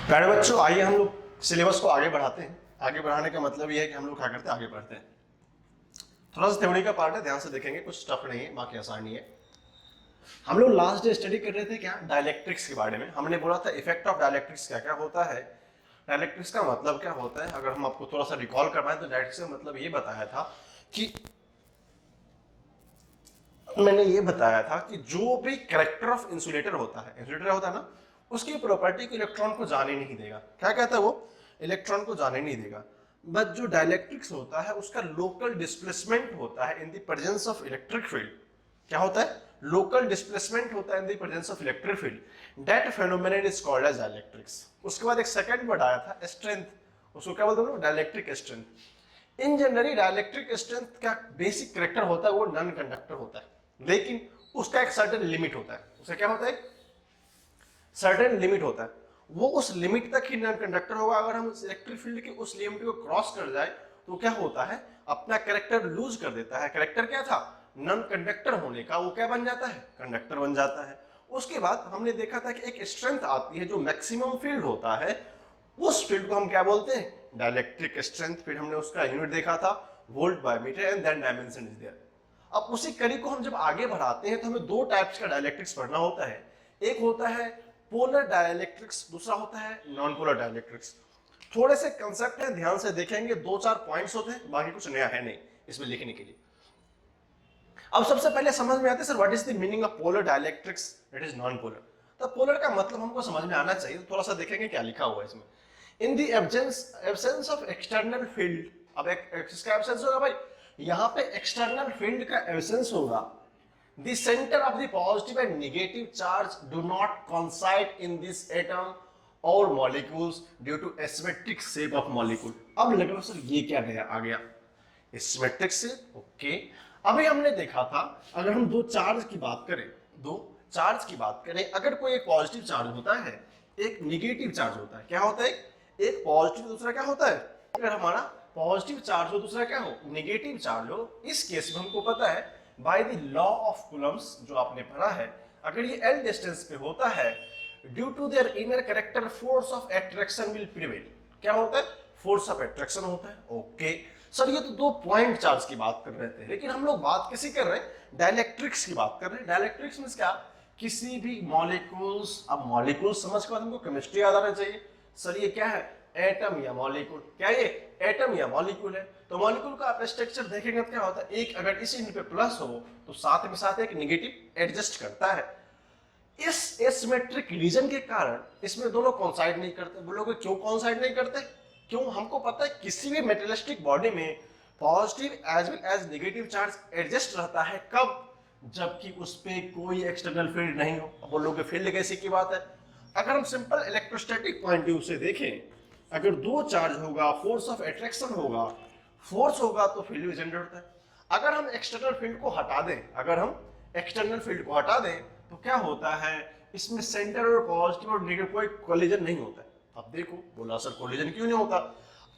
प्यारे बच्चों, आइए हम लोग सिलेबस को आगे बढ़ाते हैं। आगे बढ़ाने का मतलब ये है कि हम लोग क्या करते हैं, आगे बढ़ते हैं। थोड़ा सा थ्योरी का पार्ट है, ध्यान से देखेंगे, कुछ टफ नहीं है, बाकी आसान ही है। हम लोग लास्ट डे स्टडी कर रहे थे क्या, डायलेक्ट्रिक्स के बारे में। हमने बोला था इफेक्ट ऑफ डायलेक्ट्रिक्स क्या क्या होता है, डायलेक्ट्रिक्स का मतलब क्या होता है। अगर हम आपको थोड़ा सा रिकॉल करवाएं तो डायलेक्ट्रिक्स का मतलब ये बताया था कि मैंने ये बताया था कि जो भी कैरेक्टर ऑफ इंसुलेटर होता है ना, उसकी प्रॉपर्टी को इलेक्ट्रॉन को जाने नहीं देगा। क्या कहता है वो, इलेक्ट्रॉन को जाने नहीं देगा। बट जो डायलेक्ट्रिक्स होता है उसका लोकल डिस्प्लेसमेंट होता है in the presence of electric field. क्या होता है, लोकल डिस्प्लेसमेंट होता है in the presence of electric field. That phenomenon is called as dielectrics. उसके बाद एक सेकंड वर्ड आया था स्ट्रेंथ, उसको क्या बोलते हैं, डायलेक्ट्रिक स्ट्रेंथ। इन जनरली डायलेक्ट्रिक स्ट्रेंथ का बेसिक कैरेक्टर होता है वो नॉन कंडक्टर होता है, लेकिन उसका एक सर्टेन लिमिट होता है। उसका क्या होता है, सर्टेन लिमिट होता है। वो उस लिमिट तक ही नॉन कंडक्टर होगा। अगर हम इलेक्ट्रिक फील्ड की उस लिमिट को क्रॉस कर जाए तो क्या होता है, अपना कैरेक्टर लूज कर देता है। कैरेक्टर क्या था, नॉन कंडक्टर होने का, वो क्या बन जाता है, कंडक्टर बन जाता है। उसके बाद हमने देखा था कि एक स्ट्रेंथ आती है जो मैक्सिमम फील्ड होता है, उस फील्ड को हम क्या बोलते हैं, डायलेक्ट्रिक स्ट्रेंथ। फिर हमने उसका यूनिट देखा था volt by meter and then dimension is there. अब उसी कड़ी को हम जब आगे बढ़ाते हैं तो हमें दो टाइप्स का डायलेक्ट्रिक्स पढ़ना होता है। एक होता है पोलर डायलेक्ट्रिक्स, दूसरा होता है नॉन पोलर डायलेक्ट्रिक्स। थोड़े से कंसेप्ट हैं, ध्यान से देखेंगे, दो चार पॉइंट्स होते हैं, बाकी कुछ नया है नहीं इसमें लिखने के लिए। अब सबसे पहले समझ में आते हैं sir what is the meaning of polar dielectrics, it is non polar. तो पोलर का मतलब हमको समझ में आना चाहिए, थोड़ा सा देखेंगे क्या लिखा हुआ है इसमें। इन the absence of external field. अब एक किसका एब्सेंस होगा भाई, यहां पे एक्सटर्नल फील्ड का एब्सेंस होगा। The center of the positive and negative charge do not coincide in this atom or molecules due to asymmetric shape of molecule। अब लग रहा सर ये क्या नया आ गया, asymmetric shape, ओके। अभी हमने देखा था अगर हम दो चार्ज की बात करें, दो चार्ज की बात करें, अगर कोई एक पॉजिटिव चार्ज होता है, एक निगेटिव चार्ज होता है, क्या होता है, एक पॉजिटिव दूसरा क्या होता है, अगर हमारा पॉजिटिव चार्ज हो दूसरा क्या हो, निगेटिव चार्ज हो, इस केस में हमको पता है by the law of Coulomb's जो आपने पढ़ा है, अगर ये L डिस्टेंस पे होता है, due to their inner character force of attraction will prevail. क्या होता है, फोर्स ऑफ अट्रैक्शन होता है, ओके। सर ये तो दो पॉइंट चार्ज की बात कर रहे थे, लेकिन हम लोग बात किसी कर रहे हैं, डायलेक्ट्रिक्स की बात कर रहे हैं। डायलेक्ट्रिक्स मींस क्या, किसी भी मॉलिक्यूल्स। अब मॉलिक्यूल्स समझ के बाद हमको केमिस्ट्री याद आना चाहिए। सर ये क्या है, एटम या मॉलिक्यूल, क्या ये एटम या मॉलिक्यूल है। तो मॉलिक्यूल का आप स्ट्रक्चर देखेंगे तो क्या होता है, एक अगर इस एंड पे प्लस हो तो साथ में साथ एक नेगेटिव एडजस्ट करता है। इस एसिमेट्रिक रीजन के कारण इसमें दोनों कॉन्साइड नहीं करते। बोलोगे क्यों कॉन्साइड नहीं करते, क्यों, हमको पता है किसी भी मेटेलिस्टिक बॉडी में positive as well as negative charge adjust रहता है, कब, जबकि उस पे कोई एक्सटर्नल फील्ड नहीं हो। अब बोलोगे फील्ड कैसी की बात है, अगर हम सिंपल इलेक्ट्रोस्टैटिक पॉइंट व्यू से देखें, अगर दो चार्ज होगा, फोर्स ऑफ अट्रैक्शन होगा, फोर्स होगा तो फील्ड भी जनरेट होता है। अगर हम एक्सटर्नल फील्ड को हटा दें, अगर हम एक्सटर्नल फील्ड को हटा दें तो क्या होता है, इसमें सेंटर और पॉजिटिव और नेगेटिव कोई कोलिजन नहीं होता है। अब देखो, बोला सर कोलिजन क्यों नहीं होता,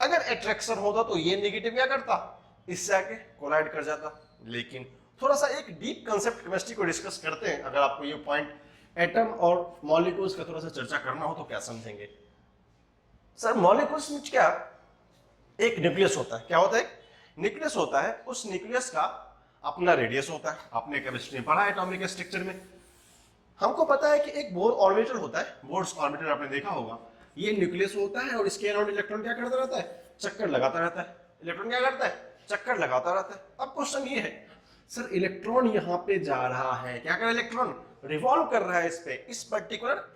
अगर अट्रैक्शन होता तो ये नेगेटिव क्या करता, इससे आके कोलाइड कर जाता। लेकिन थोड़ा सा एक डीप कंसेप्ट केमिस्ट्री को डिस्कस करते हैं। अगर आपको ये पॉइंट एटम और मॉलिक्यूल्स का थोड़ा सा चर्चा करना हो तो क्या समझेंगे। सर मॉलिक्यूल्स में क्या, एक न्यूक्लियस होता है, क्या होता है, न्यूक्लियस होता है, उस न्यूक्लियस का अपना रेडियस होता है। आपने केमिस्ट्री में पढ़ा है एटॉमिक स्ट्रक्चर में। हमको पता है कि एक बोर ऑर्बिटल होता है, बोर्स ऑर्बिटल आपने देखा होगा, ये न्यूक्लियस होता है और इसके अराउंड इलेक्ट्रॉन क्या करता रहता है, चक्कर लगाता रहता है। इलेक्ट्रॉन क्या करता है, चक्कर लगाता रहता है। अब क्वेश्चन ये है, सर इलेक्ट्रॉन यहां पे जा रहा है, क्या कर रहा है, इलेक्ट्रॉन रिवॉल्व कर रहा है इस पे, इस पर्टिकुलर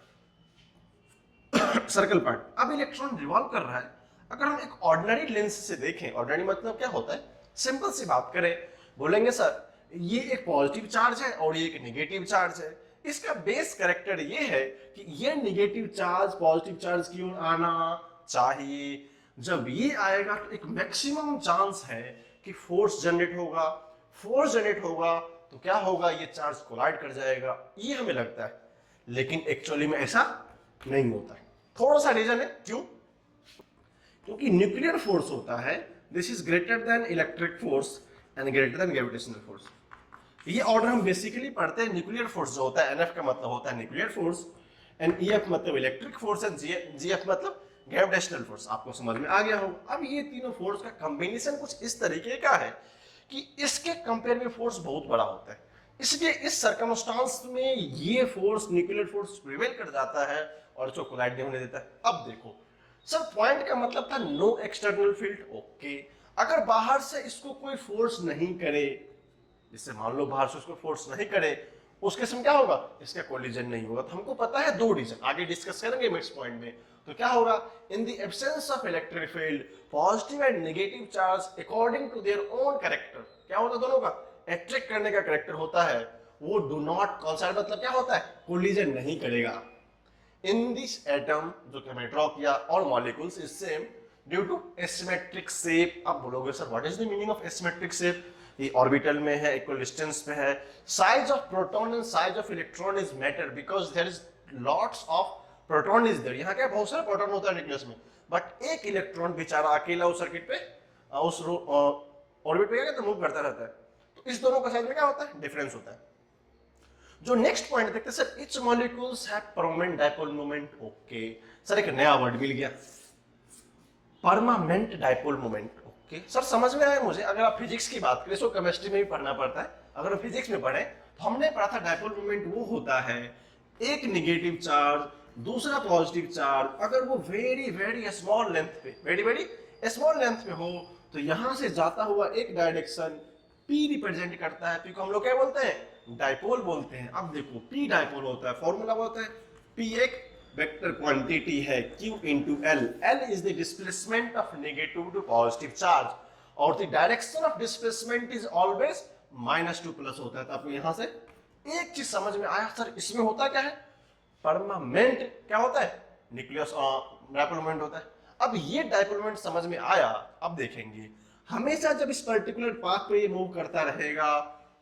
सर्कल पार्ट। अब इलेक्ट्रॉन रिवॉल्व कर रहा है। अगर हम एक ऑर्डिनरी लेंस से देखें, ऑर्डिनरी मतलब क्या होता है, सिंपल सी बात करें, बोलेंगे सर ये एक पॉजिटिव चार्ज है और ये एक नेगेटिव चार्ज है। इसका बेस कैरेक्टर ये है कि ये नेगेटिव चार्ज पॉजिटिव चार्ज की ओर आना चाहिए। जब ये आएगा तो एक मैक्सिमम चांस है कि फोर्स जनरेट होगा। फोर्स जनरेट होगा तो क्या होगा, ये चार्ज कोलाइड कर जाएगा, ये हमें लगता है। लेकिन एक्चुअली में ऐसा नहीं होता है। थोड़ा सा रीजन है, क्यों, क्योंकि न्यूक्लियर फोर्स होता है, this is greater than electric force and greater than gravitational force. ये ऑर्डर हम बेसिकली पढ़ते हैं। न्यूक्लियर फोर्स जो होता है, एनएफ का मतलब होता है न्यूक्लियर फोर्स, एंड ईएफ मतलब इलेक्ट्रिक फोर्स एंड जीएफ मतलब ग्रेविटेशनल फोर्स। आपको समझ में आ गया होगा। अब ये तीनों फोर्स का कॉम्बिनेशन कुछ इस तरीके का है कि इसके कंपेयर में फोर्स बहुत बड़ा होता है, इसलिए इस सर्कमस्टांस में ये फोर्स न्यूक्लियर फोर्स प्रिवेल कर जाता है और इसको कोलाइड नहीं होने देता है। अब देखो सर, पॉइंट का मतलब था नो एक्सटर्नल फील्ड, ओके। अगर बाहर से इसको कोई फोर्स नहीं करे, जिससे मान लो बाहर से उसको फोर्स नहीं करे, उसके समय क्या होगा, इसका कोलिजन नहीं होगा। तो हमको पता है दो रीजन, आगे डिस्कस करेंगे नेक्स्ट पॉइंट में। तो क्या होगा, in the absence of electric field positive and negative charge according to their own character, क्या होता है दोनों का अट्रैक्ट करने का कैरेक्टर होता है, वो डू नॉट कॉन्साइड, मतलब क्या होता है, कोलिजन नहीं करेगा। इन दिस एटम जो कि हमने ड्रॉ किया और molecules is same due to asymmetric shape. आप बोलोगे sir what is the meaning of asymmetric shape, ये ऑर्बिटल में है, इक्वल डिस्टेंस पे है। Size of proton and size of electron is matter because there is lots of proton is there. यहाँ क्या बहुत सारे प्रोटॉन होता है न्यूक्लियस में, बट एक इलेक्ट्रॉन बेचारा अकेला उस सर्किट पे उस ऑर्बिट पे क्या मूव करता रहता है। तो इस दोनों का साइज में क्या होता है, डिफरेंस होता है। जो नेक्स्ट पॉइंट देखते हैं sir, etch molecules have permanent dipole moment, okay. Sir एक नया वर्ड मिल गया, permanent dipole moment, okay. Sir समझ में आया मुझे। अगर आप फिजिक्स की बात करें, इसको केमिस्ट्री में भी पढ़ना पड़ता है, अगर आप फिजिक्स में पढ़े तो हमने पढ़ा था डाइपोल मोमेंट वो होता है एक निगेटिव चार्ज दूसरा पॉजिटिव चार्ज, अगर वो वेरी वेरी स्मॉल लेंथ पे, वेरी वेरी स्मॉल लेंथ पे हो, तो यहां से जाता हुआ एक डायरेक्शन P रिप्रेजेंट करता है। P को हम लोग क्या बोलते हैं, डाइपोल बोलते हैं। अब देखो P डाइपोल होता है, फॉर्मूला होता है P एक वेक्टर क्वांटिटी है Q into L, L is the displacement of negative to positive charge और the direction of displacement is always -2 plus होता है। तो आपको यहां से एक चीज समझ में आया सर, इसमें होता क्या है, परमानेंट क्या होता है, न्यूक्लियस डाइपोल मोमेंट होता है। अब ये डाइपोल मोमेंट समझ में आया। अब देखेंगे हमेशा जब इस पर्टिकुलर पाथ पे ये मूव करता रहेगा,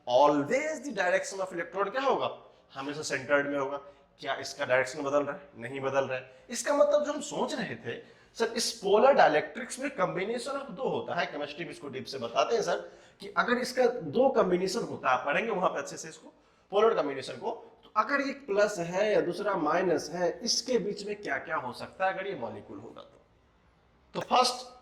always the direction of electron क्या होगा, हमेशा सेंटर्ड में होगा। क्या इसका डायरेक्शन बदल रहा है, नहीं बदल रहा है। इसका मतलब जो हम सोच रहे थे सर, इस पोलर डाइलेक्ट्रिक्स में कॉम्बिनेशन ऑफ दो होता है, केमिस्ट्री में इसको डीप से बताते हैं सर, कि अगर इसका दो कॉम्बिनेशन होता है, पढ़ेंगे वहां पे अच्छे से इसको पोलर कॉम्बिनेशन को, तो अगर एक प्लस है या दूसरा माइनस है, इसके बीच में क्या क्या हो सकता है अगर ये मॉलिक्यूल होगा तो फर्स्ट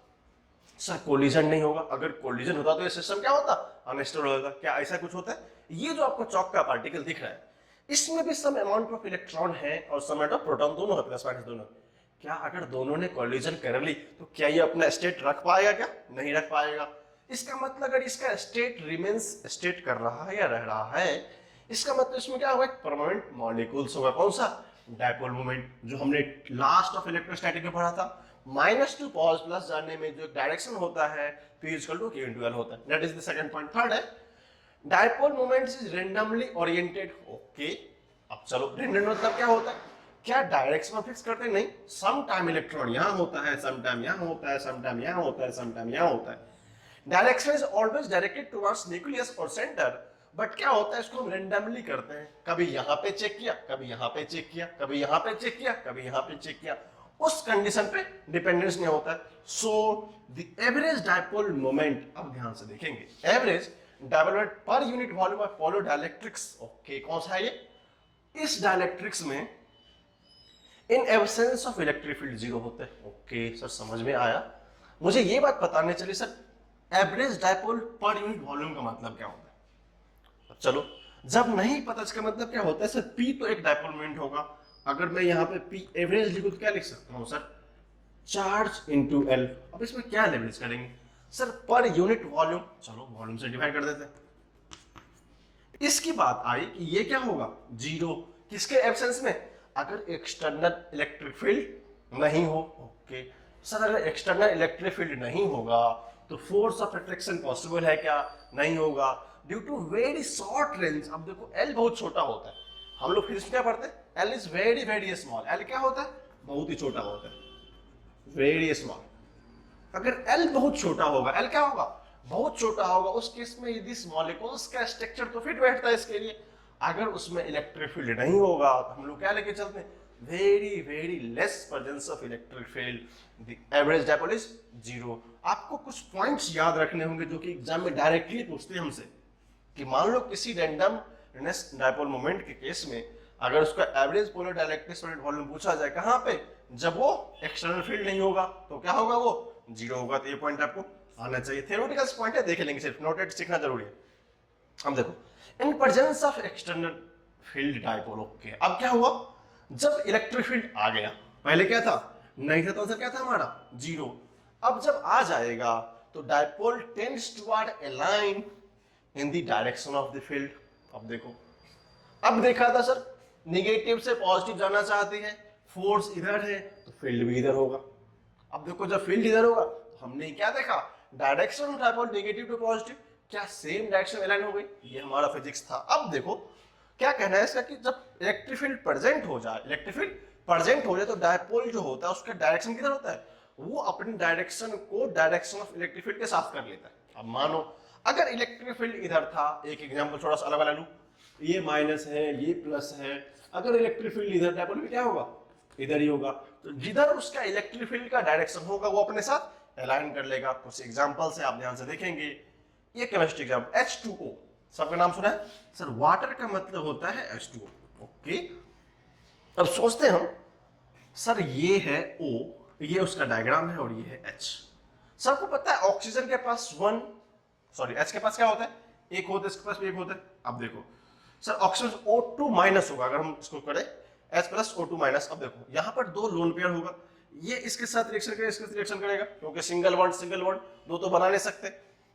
सर कोलिजन नहीं होगा। अगर कोलिजन होता तो ये सिस्टम क्या होता, अनस्टेबल होता। क्या ऐसा कुछ होता है? ये जो आपको चौक का पार्टिकल दिख रहा है, इसमें भी सम अमाउंट ऑफ इलेक्ट्रॉन है और सम अमाउंट ऑफ प्रोटॉन, दोनों है, प्लस माइनस दोनों। क्या अगर दोनों ने कोलिजन कर ली तो क्या ये अपना स्टेट रख पाएगा, क्या नहीं रख पाएगा। इसका मतलब अगर इसका स्टेट रिमेन्स स्टेट कर रहा है या रह रहा है, इसका मतलब इसमें क्या होगा, परमानेंट मॉलिक्यूल्स होगा। कौन सा, डाइपोल मोमेंट, जो हमने लास्ट ऑफ इलेक्ट्रोस्टैटिक में पढ़ा था। -2 पॉज प्लस जाने में जो डायरेक्शन होता है P = Q × L होता है। That is the second point. Third है dipole moments is randomly oriented, okay. अब चलो रैंडम मतलब क्या होता है, क्या डायरेक्शन फिक्स करते नहीं, सम टाइम इलेक्ट्रॉन यहां होता है, सम टाइम यहां होता है, सम टाइम यहां होता है, सम टाइम यहां होता है। Direction is always directed towards nucleus और सेंटर, बट क्या होता है इसको हम रैंडमली करते हैं, कभी यहां पे चेक किया, कभी यहां पे चेक किया, कभी यहां पे चेक किया, कभी यहां पे चेक किया, उस कंडीशन पे डिपेंडेंस नहीं होता है। So the average dipole moment, अब ध्यान से देखेंगे, एवरेज डाइपोल मोमेंट पर unit volume of polar dielectrics, okay. कौन सा है ये, इस डाइलेक्ट्रिक्स में इन एब्सेंस ऑफ इलेक्ट्रिक फील्ड 0 होता है, ओके। सर समझ में आया। मुझे ये बात बताने चली सर, एवरेज डाइपोल पर यूनिट वॉल्यूम का मतलब क्या होता है। चलो जब नहीं पता इसका मतलब क्या होता है सर, P तो एक डाइपोल मोमेंट होगा। अगर मैं यहाँ पे P एवरेज लिखूं तो क्या लिख सकता हूँ सर, चार्ज इनटू L। अब इसमें क्या लेवरेज करेंगे सर, पर यूनिट वॉल्यूम, चलो वॉल्यूम से डिवाइड कर देते हैं। इसकी बात आई कि ये क्या होगा, 0, किसके एब्सेंस में, अगर एक्सटर्नल इलेक्ट्रिक फील्ड नहीं हो, ओके। सर अगर एक्सटर्नल इलेक्ट्रिक फील्ड नहीं होगा तो फोर्स ऑफ अट्रैक्शन पॉसिबल है क्या, नहीं होगा, due to very short range. अब देखो L बहुत छोटा होता है, हम लोग फिजिक्स क्या पढ़ते हैं, L is very very small. L क्या होता है, बहुत ही छोटा होता है, वेरी स्मॉल। अगर L बहुत छोटा होगा, L क्या होगा, बहुत छोटा होगा, उस केस में यदि मॉलिक्यूल्स का स्ट्रक्चर तो फिट बैठता है इसके लिए। अगर उसमें इलेक्ट्रिक फील्ड नहीं होगा तो हम लोग क्या लेके चलते हैं, very very less presence of electric field, the average dipole is 0। आपको कुछ पॉइंट्स याद रखने होंगे जो कि एग्जाम में डायरेक्टली पूछते हैं हमसे, कि मान लो किसी रैंडम डाइपोल मोमेंट के केस में अगर उसका average polar dielectric solid volume पूछा जाए कहाँ पे, जब वो एक्सटर्नल फील्ड नहीं होगा तो क्या होगा, वो जीरो होगा। तो ये पॉइंट आपको आना चाहिए। थ्योरेटिकल पॉइंट है, देख लेंगे, सिर्फ नोटेड सीखना जरूरी है। हम देखो, इन presence of external field dipole, okay, अब क्या हुआ, जब इलेक्ट्रिक फील्ड आ गया, पहले क्या था, नहीं था, तो आंसर क्या था हमारा, जीरो। अब जब आ जाएगा तो dipole tends toward A line in the direction of the field. अब देखो, अब देखा था सर, निगेटिव से पॉजिटिव जाना चाहती है, फोर्स इधर है तो फील्ड भी इधर होगा। अब देखो, जब फील्ड इधर होगा तो हमने क्या देखा, direction of dipole negative to positive, क्या सेम डायरेक्शन अलाइन हो गई, ये हमारा फिजिक्स था। अब देखो क्या कहना है इसका, कि जब इलेक्ट्रिक फील्ड प्रेजेंट हो जाए, तो डायपोल जो होता है उसका डायरेक्शन किधर होता है, वो अपनी डायरेक्शन को डायरेक्शन ऑफ इलेक्ट्रिक फील्ड के साथ कर लेता है। अब मानो अगर इलेक्ट्रिक फील्ड इधर था, एक एग्जांपल थोड़ा सा अलग वाला लूं, ये माइनस है, ये प्लस है, अगर इलेक्ट्रिक फील्ड इधर, डायपोल भी क्या होगा, इधर ही होगा। तो जिधर उसका इलेक्ट्रिक फील्ड का डायरेक्शन होगा वो अपने साथ अलाइन कर लेगा। कुछ एग्जांपल से आप ध्यान से देखेंगे, ये केमिस्ट्री एग्जांपल, H2O, सबका नाम सुना है सर, वाटर का मतलब होता है H2O, ओके। अब सोचते हैं हम, सर ये है O, ये उसका डायग्राम है, और ये है H। सबको पता है ऑक्सीजन के पास H के पास क्या होता है, एक होता है, इसके पास भी एक होता है। अब देखो सर, ऑक्सीजन O2 माइनस होगा, अगर हम इसको करें H प्लस O2 माइनस। अब देखो यहाँ पर दो लोन पेयर होगा, ये इसके साथ रिएक्शन करेगा, इसके साथ रिएक्शन करेगा, क्योंकि सिंगल बॉन्ड दो तो बना नहीं सकते।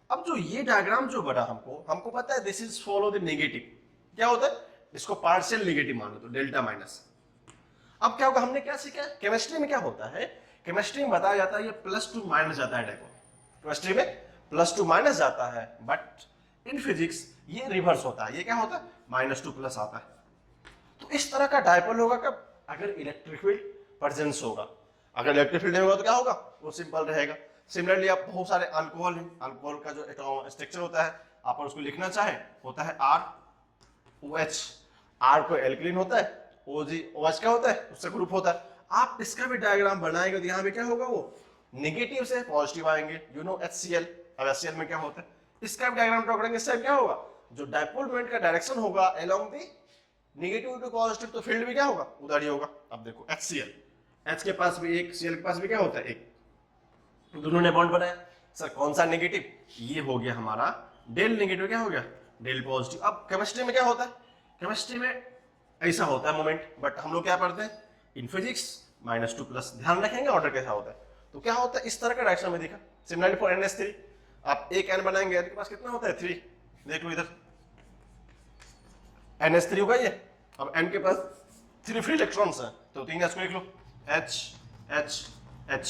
अब जो ये डायग्राम जो बना, हमको पता है this is follow the negative, क्या होता है, इसको पार्शियल नेगेटिव मानो तो डेल्टा माइनस। अब क्या होगा, हमने क्या सीखा है केमिस्ट्री में, क्या होता है केमिस्ट्री में बताया जाता है, ये +2 माइनस जाता है डायपोल, केमिस्ट्री में +2 माइनस जाता है, बट इन फिजिक्स ये रिवर्स होता है, ये क्या होता है -2 प्लस आता है। तो इस तरह का डायपोल होगा कब, अगर इलेक्ट्रिक फील्ड प्रेजेंस होगा। अगर इलेक्ट्रिक फील्ड नहीं होगा तो क्या होगा, वो सिंपल रहेगा। सिमिलरली आप बहुत सारे अल्कोहल हैं, अल्कोहल का जो स्ट्रक्चर होता है, आप उसको लिखना चाहें, होता है ROH, R को एल्कलीन होता है, OH क्या होता है, उससे ग्रुप होता है। आप इसका भी डायग्राम बनाएंगे तो यहाँ पे क्या होगा, वो नेगेटिव से पॉजिटिव आएंगे, यू नो HCl। अब HCl में क्या होता है, इसका भी डायग्राम ड्रॉ करेंगे, इससे क्या होगा, जो डायपोल मोमेंट का डायरेक्शन होगा along the negative to positive, तो फील्ड भी क्या होगा, उधर ही होगा। अब देखो HCl, H के पास भी एक, Cl के पास भी क्या होता है, एक, दोनों ने बॉन्ड बनाया। सर कौन सा नेगेटिव, ये हो गया हमारा डेल नेगेटिव, क्या हो गया, डेल पॉजिटिव। अब केमिस्ट्री में क्या होता है, केमिस्ट्री में ऐसा होता है मोमेंट, बट हम लोग क्या पढ़ते हैं इन फिजिक्स -2 प्लस, ध्यान रखेंगे ऑर्डर कैसा होता है। तो क्या होता है, इस तरह का डायरेक्शन में दिखा। सिमिलरली फॉर NH3, आप एक N बनाएंगे, N के पास कितना होता है 3, देख लो इधर NH3 होगा ये। अब N के पास 3 फ्री इलेक्ट्रॉन्स हैं, तो 3 H को लिख लो, H H H,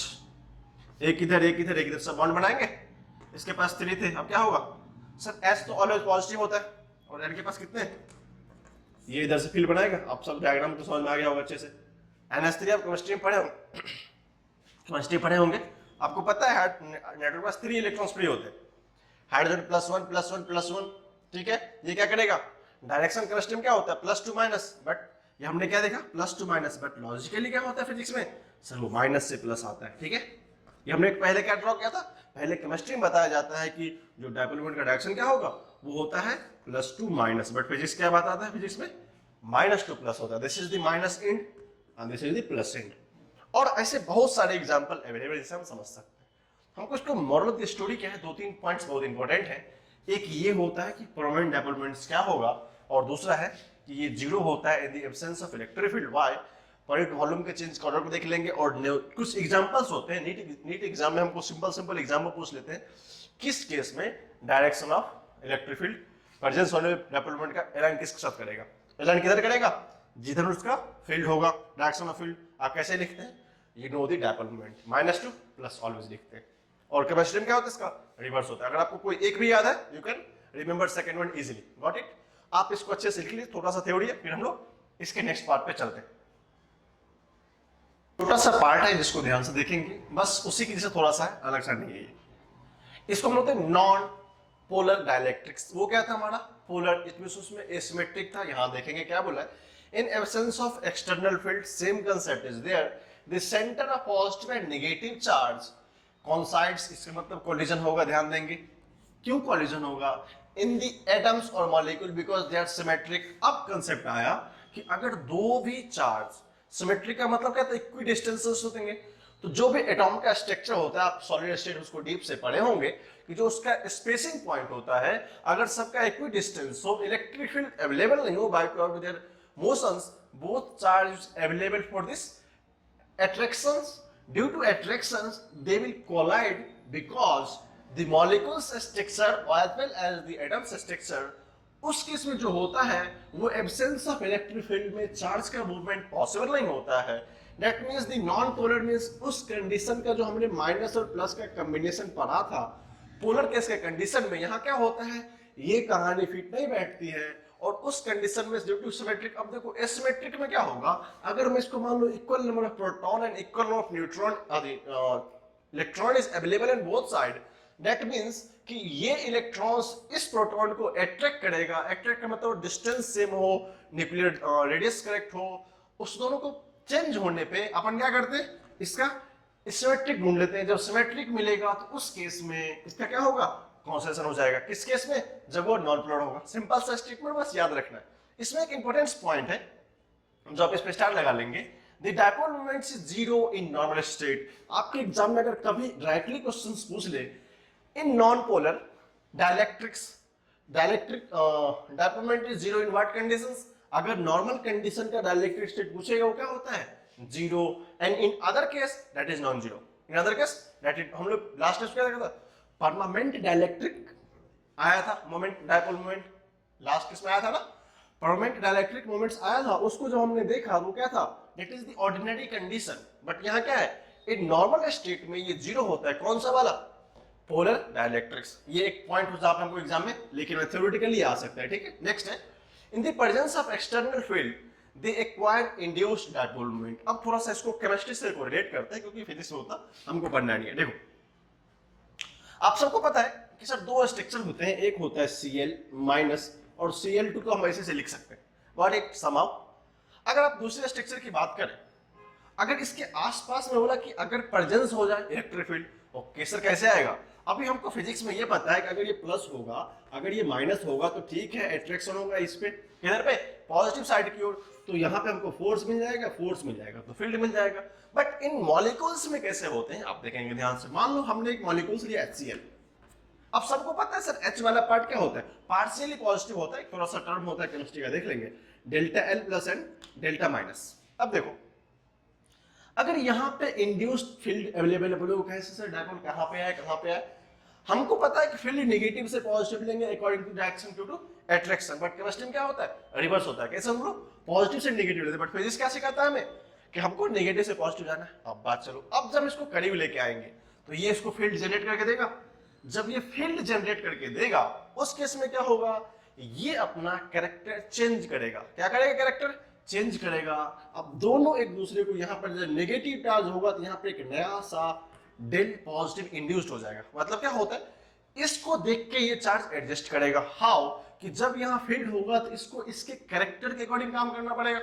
एक इधर एक इधर एक इधर, सब बॉन्ड बनाएंगे। इसके पास 3 थे, अब क्या होगा सर, H तो ऑलवेज पॉजिटिव होता है, और N के पास कितने, ये इधर से फील्ड बनाएगा। आप सब डायग्राम तो समझ में आ गया होगा अच्छे से। NH3 आप केमिस्ट्री में पढ़े होंगे, आपको पता है नेटवर्क के पास 3 इलेक्ट्रॉन्स फ्री होते हैं, हाइड्रोजन +1 ठीक है। ये क्या करेगा, डायरेक्शन केमिस्ट्री में क्या होता है +2 माइनस, बट ये हमने क्या देखा +2 माइनस, बट लॉजिकली क्या होता है फिजिक्स में सर, वो माइनस से प्लस आता है, ठीक है। ये हमने पहले क्या ड्रॉ किया था, पहले केमिस्ट्री में बताया जाता है कि जो डायपोल मोमेंट का डायरेक्शन क्या होगा, वो होता है +2 माइनस, बट फिजिक्स क्या बताता है, फिजिक्स में -2 प्लस होता है। This is the minus and and this is the plus and. और ऐसे बहुत सारे एग्जांपल अवेलेबल जिसे हम समझ सकते हैं। हमको इसको मॉरल ऑफ द स्टोरी क्या है, 2-3 पॉइंट्स बहुत इंपॉर्टेंट है। एक ये होता है कि परमानेंट डायपोल मोमेंट्स क्या होगा, और दूसरा है कि ये जीरो होता है in the absence of electric field. Why, point volume के चेंज कॉर्डर को देख लेंगे, और कुछ एग्जांपल्स होते हैं नीट एग्जाम में, हमको सिंपल एग्जांपल पूछ लेते हैं, किस केस में direction of electric field presence वाले डायपोल मोमेंट का अलाइन किसके साथ करेगा, अलाइन किधर करेगा, जिधर उसका फील्ड होगा, डायरेक्शन ऑफ फील्ड। आप कैसे लिखते हैं, you know the dipole moment, -2 plus always लिखते हैं। और केमिस्ट्री में क्या होता है, इसका रिवर्स होता है। अगर आपको कोई एक भी याद है, you can remember second one easily, got it. आप इसको अच्छे से लिख लीजिए, थोड़ा सा थ्योरी है, फिर हम लोग इसके नेक्स्ट पार्ट पे चलते हैं। छोटा सा पार्ट है जिसको ध्यान से देखेंगे, बस उसी की जैसे थोड़ा सा अलग सा नहीं है ये। इसको हम बोलते हैं नॉन पोलर डाइलेक्ट्रिक्स। वो क्या था हमारा, पोलर, इसमें उसमें एसिमेट्रिक था। यहां देखेंगे क्या बोला है, in absence of external field same concept is there, the centre of positive and negative charge coincides. इसका मतलब कोलिजन होगा, ध्यान देंगे। क्यों कोलिजन होगा, इन द एटम्स और molecule, because they are symmetric. अब कंसेप्ट आया कि अगर दो भी चार्ज, सिमेट्री का मतलब क्या था, इक्वी डिस्टेंसेस होंगे, तो जो भी एटॉम का स्ट्रक्चर होता है, आप सॉलिड स्टेट उसको डीप से पढ़े होंगे, कि जो उसका स्पेसिंग पॉइंट होता है, अगर सबका इक्वी डिस्टेंस हो, इलेक्ट्रिक फील्ड अवेलेबल नहीं हो bye there motions, both charge available for this attractions. Due to attractions they will collide because the molecules structure as well as the atoms structure, उस case में जो होता है वो absence of electric field में charge का movement possible नहीं होता है। That means the non polar means उस कंडीशन का जो हमने माइनस और प्लस का कॉम्बिनेशन पढ़ा था पोलर केस के कंडीशन में, यहाँ क्या होता है, ये कहानी फिट नहीं बैठती है। और उस कंडीशन में ड्यू टू सिमेट्रिक, अब देखो एसिमेट्रिक में क्या होगा, अगर मैं इसको मान लो equal number of proton and equal number of neutron electron is available in both side, that means कि ये इलेक्ट्रॉन्स इस प्रोटॉन को अट्रैक्ट करेगा, अट्रैक्ट का मतलब डिस्टेंस सेम हो, न्यूक्लियर रेडियस करेक्ट हो, उस दोनों को चेंज होने पे अपन क्या करते हैं, इसका सिमेट्रिक ढूंढ लेते हैं। जब सिमेट्रिक मिलेगा तो उस केस में इसका क्या होगा, कॉन्सेशन हो जाएगा। किस केस में, जब वो नॉन पोलर होगा। सिंपल सा स्टेटमेंट बस याद रखना है। इसमें एक इंपॉर्टेंट पॉइंट है जो आप इस पे स्टार लगा लेंगे, the dipole moment is zero in normal state. आपके एग्जाम में अगर कभी डायरेक्टली क्वेश्चंस पूछ ले, in non polar dielectrics dielectric dipole moment is zero in what conditions, अगर नॉर्मल कंडीशन का डाइलेक्ट्रिक स्टेट पूछेगा वो क्या होता है, zero, and in other case that is non zero. In other case that is, हम लोग लास्ट में क्या देखा था, परमानेंट डाइलेक्ट्रिक आया था, moment dipole moment last case में आया था ना, परमानेंट डाइलेक्ट्रिक मोमेंट्स आया था, उसको जब हमने देखा वो क्या था, that is the ordinary condition. But यहाँ क्या है, इन नॉर्मल स्टेट में ये जीरो होता है, कौन सा वाला, पोलर डाइलेक्ट्रिक्स। ये एक पॉइंट हो आपको एग्जाम में, लेकिन थ्योरेटिकली आ सकता है, ठीक है। नेक्स्ट है, in the presence of external field they acquire induced dipole moment. अब थोड़ा सा इसको केमिस्ट्री से कोरिलेट करते हैं क्योंकि फिजिक्स में होता हमको पढ़ना नहीं है। देखो आप सबको पता है कि सर दो स्ट्रक्चर होते हैं, एक होता है Cl माइनस और Cl2 को हम ऐसे से लिख सकते हैं, व्हाट इट समाउ। अगर आप दूसरे स्ट्रक्चर की बात करें, अगर इसके आसपास में बोला कि अगर प्रेजेंस हो जाए इलेक्ट्रिक फील्ड, ओके सर कैसे आएगा, अभी हमको फिजिक्स में ये पता है कि अगर ये प्लस होगा, अगर ये माइनस होगा तो ठीक है, अट्रैक्शन होगा इस पे, किधर पे, पॉजिटिव साइड की ओर, तो यहाँ पे हमको फोर्स मिल जाएगा, फोर्स मिल जाएगा तो फील्ड मिल जाएगा। बट इन मॉलिक्यूल्स में कैसे होते हैं आप देखेंगे ध्यान से। मान लो हमने एक मॉलिक्यूल्स लिया HCl, अब सबको पता है सर H वाला पार्ट क्या होता है, पार्शियली पॉजिटिव होता है, थोड़ा सा टर्म होता है केमिस्ट्री का, देख लेंगे, delta L plus and delta minus. अब देखो अगर यहाँ पे इंड्यूस्ड फील्ड अवेलेबल है, कैसे सर डायपोल कहाँ पे है, कहाँ पे है, हमको पता है कि फील्ड नेगेटिव से पॉजिटिव लेंगे according to direction due to attraction. But chemistry में क्या होता है, रिवर्स होता है। कैसे, हम लोग पॉजिटिव से नेगेटिव लेते हैं, बट फिजिक्स क्या सिखाता है हमें कि हमको नेगेटिव से पॉजिटिव जाना है। अब बात चलो, अब जब इसको करीब लेके आएंगे तो ये इसको फील्ड जनरेट करके देगा। जब ये फील्ड जनरेट करके देगा उस केस में क्या होगा, ये अपना कैरेक्टर चेंज करेगा। क्या करेगा, कैरेक्टर चेंज करेगा। अब दोनों एक दूसरे को, यहाँ पर जब नेगेटिव चार्ज होगा तो यहाँ पे एक नया सा डेल पॉजिटिव इंड्यूस्ड हो जाएगा। मतलब क्या होता है, इसको देख के ये चार्ज एडजस्ट करेगा। हाउ, कि जब यहाँ फील्ड होगा तो इसको इसके कैरेक्टर के अकॉर्डिंग काम करना पड़ेगा।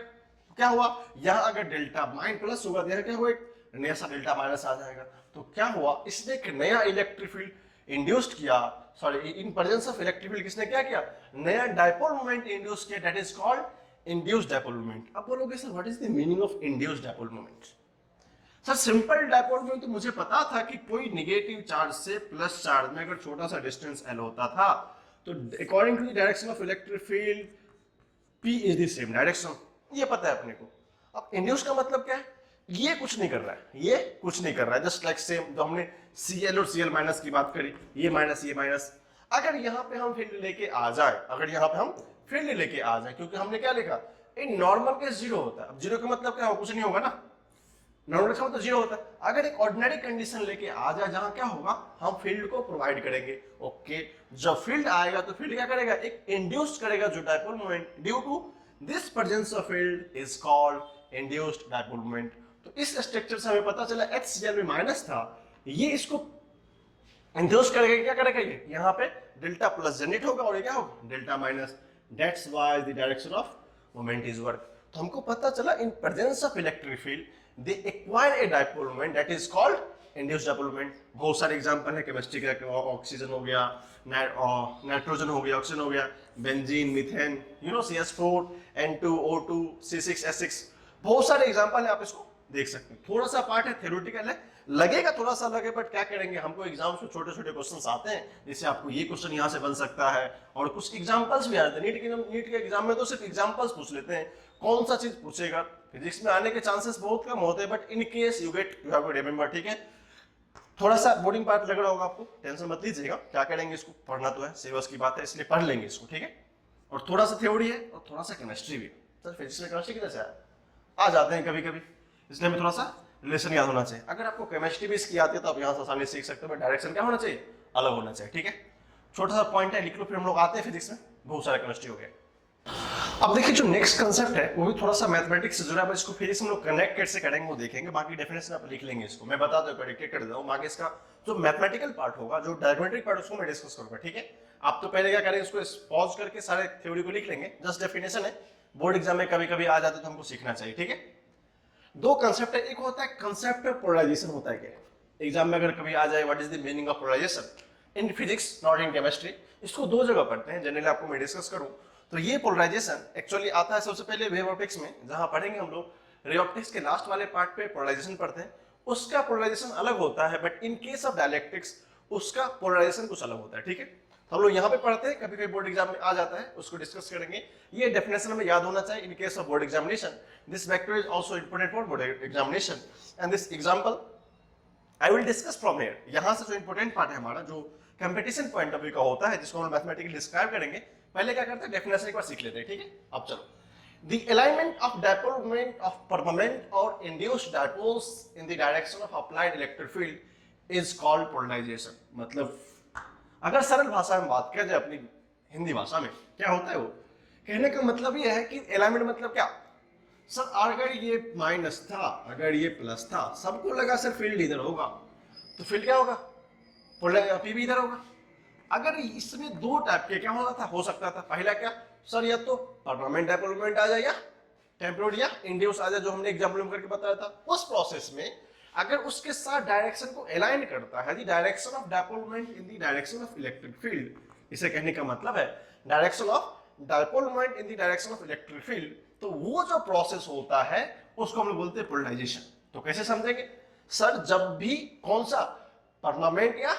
क्या हुआ, यहाँ अगर डेल्टा माइन प्लस होगा तो यहाँ क्या हुआ, एक नया सा डेल्टा माइनस आ जाएगा। तो क्या हुआ, इसने एक नया इलेक्ट्रिक फील्ड इंड्यूस्ड किया, sorry in presence of electric field किसने क्या किया, नया डायपोल मोमेंट इंड्यूस किया, that is called induced dipole moment. अब बोलोगे sir what is the meaning of induced dipole moment. Sir simple dipole moment तो मुझे पता था कि कोई नेगेटिव चार्ज से प्लस चार्ज में अगर छोटा सा डिस्टेंस L होता था तो according to the direction of electric field P is the same direction, ये पता है अपने को। अब इंड्यूस का मतलब क्या है, ये कुछ नहीं कर रहा है, ये कुछ नहीं कर रहा है, जस्ट लाइक सेम जो हमने Cl और Cl माइनस की बात करी, ये माइनस। अगर यहाँ पे हम फील्ड लेके आ जाए, अगर यहाँ पे हम फील्ड लेके आ जाए, क्योंकि हमने क्या लिखा, इन नॉर्मल केस जीरो होता है। अब जीरो का मतलब क्या होगा, कुछ नहीं होगा ना, नॉर्मल का मतलब जीरो होता है। अगर एक ऑर्डिनरी कंडीशन लेके आ जाए जहां क्या होगा, हम फील्ड को प्रोवाइड करेंगे। ओके, जब फील्ड आएगा तो फील्ड क्या करेगा, एक इंड्यूस्ड करेगा जो dipole moment, due to this presence of field is called induced dipole moment. तो इस स्ट्रक्चर से हमें पता चला HCl में माइनस था, ये इसको इंड्यूस करेगा, क्या करेगा, ये यहाँ पे डेल्टा प्लस जनरेट होगा और ये क्या होगा, delta minus. That's why the direction of moment is work. तो हमको पता चला in presence of electric field they acquire a dipole moment that is called induced dipole moment, बहुत सारे एग्जांपल है केमिस्ट्री के, ऑक्सीजन हो गया, नाइट्रोजन हो गया, ऑक्सीजन हो गया, benzene, methane, CH4, N2O2, C6H6, बहुत सारे एग्जांपल है, आप इसको देख सकते हैं। थोड़ा सा पार्ट है, थ्योरेटिकल है, लगेगा थोड़ा सा लगे, बट क्या करेंगे, हमको एग्जाम्स में छोटे छोटे क्वेश्चंस आते हैं, जैसे आपको ये क्वेश्चन यहाँ से बन सकता है, और कुछ एग्जांपल्स भी आते हैं। नीट के एग्जाम में तो सिर्फ एग्जांपल्स पूछ लेते हैं, कौन सा चीज पूछेगा। फिजिक्स में आने के चांसेस बहुत कम होते हैं, but in case you have to remember, ठीक है। थोड़ा सा बोर्डिंग पार्ट लग रहा होगा आपको, टेंशन मत लीजिएगा, क्या करेंगे, इसको पढ़ना तो है, सिलेबस की बात है, इसलिए पढ़ लेंगे इसको, ठीक है। और थोड़ा सा थ्योरी है और थोड़ा सा केमिस्ट्री भी। सर फिजिक्स में केमिस्ट्री किधर से आ जाते हैं कभी कभी, इसलिए हमें थोड़ा सा रिलेशन याद होना चाहिए। अगर आपको केमिस्ट्री भी इसकी आती है तो आप यहाँ से आसानी से सीख सकते हो, बट डायरेक्शन क्या होना चाहिए, अलग होना चाहिए, ठीक है। छोटा सा पॉइंट है, लिख लो, फिर हम लोग आते हैं फिजिक्स में, बहुत सारा केमिस्ट्री हो गया। अब देखिए जो नेक्स्ट कंसेप्ट है वो भी थोड़ा सा मैथमेटिक्स से जुड़ा है, इसको फिजिक्स हम लोग कनेक्ट कैसे करेंगे वो देखेंगे, बाकी डेफिनेशन आप लिख लेंगे इसको, मैं बता दूं, प्रेडिक्ट कर दूं, बाकी इसका जो मैथमेटिकल पार्ट होगा, जो डायग्रामेट्रिक पार्ट, उसको मैं डिस्कस करूंगा, ठीक है। आप तो पहले क्या करेंगे, इसको पॉज करके सारे थ्योरी को लिख लेंगे, जस्ट डेफिनेशन है, बोर्ड एग्जाम में कभी कभी आ जाते तो हमको सीखना चाहिए, ठीक है। दो कंसेप्ट है, एक होता है कंसेप्ट ऑफ पोलराइजेशन, होता है क्या, एग्जाम में अगर कभी आ जाए, what is the meaning of polarization in physics not in chemistry, इसको दो जगह पढ़ते हैं, जनरली आपको मैं डिस्कस करूं तो ये पोलराइजेशन एक्चुअली आता है सबसे पहले वेव ऑप्टिक्स में, जहां पढ़ेंगे हम लोग रे ऑप्टिक्स के लास्ट वाले पार्ट पे पोलराइजेशन पढ़ते हैं, उसका पोलराइजेशन अलग होता है, but in case of dielectrics उसका पोलराइजेशन कुछ अलग होता है, ठीक है। तो हम लोग यहाँ पे पढ़ते हैं, कभी कभी बोर्ड एग्जाम में आ जाता है, उसको डिस्कस करेंगे, ये डेफिनेशन हमें याद होना चाहिए इन case of board examination, this vector is also important for board examination, and this example I will discuss from here. यहां से जो इंपोर्टेंट पार्ट है हमारा, जो कंपटीशन पॉइंट ऑफ व्यू का होता है, जिसको हम मैथमेटिकली डिस्क्राइब करेंगे, पहले क्या करते हैं, डेफिनेशन एक बार सीख लेते हैं, ठीक है। अब चलो, the alignment of dipole of permanent or induced dipoles in the direction of applied electric field is called polarization। मतलब अगर सरल भाषा में बात किया जाए अपनी हिंदी भाषा में, क्या होता है वो, कहने का मतलब ये है कि अलाइनमेंट मतलब क्या, सर अगर ये माइनस था, अगर ये प्लस था, सबको लगा सर फील्ड इधर होगा, तो फील्ड क्या होगा, पी भी इधर होगा। अगर इसमें दो टाइप के क्या होता था, हो सकता था, पहला क्या सर, या तो परमानेंट डायपोलमेंट आ जाए या टेम्पोररी या इंड्यूस आ जाए, जो हमने एग्जाम्पल में करके बताया था। उस प्रोसेस में अगर उसके साथ डायरेक्शन को अलाइन करता है, the direction of dipole moment in the direction of electric field, इसे कहने का मतलब है direction of dipole moment in the direction of electric field, तो वो जो प्रोसेस होता है उसको हम लोग बोलते हैं पोलराइजेशन। तो कैसे समझेंगे, सर जब भी कौन सा परमानेंट या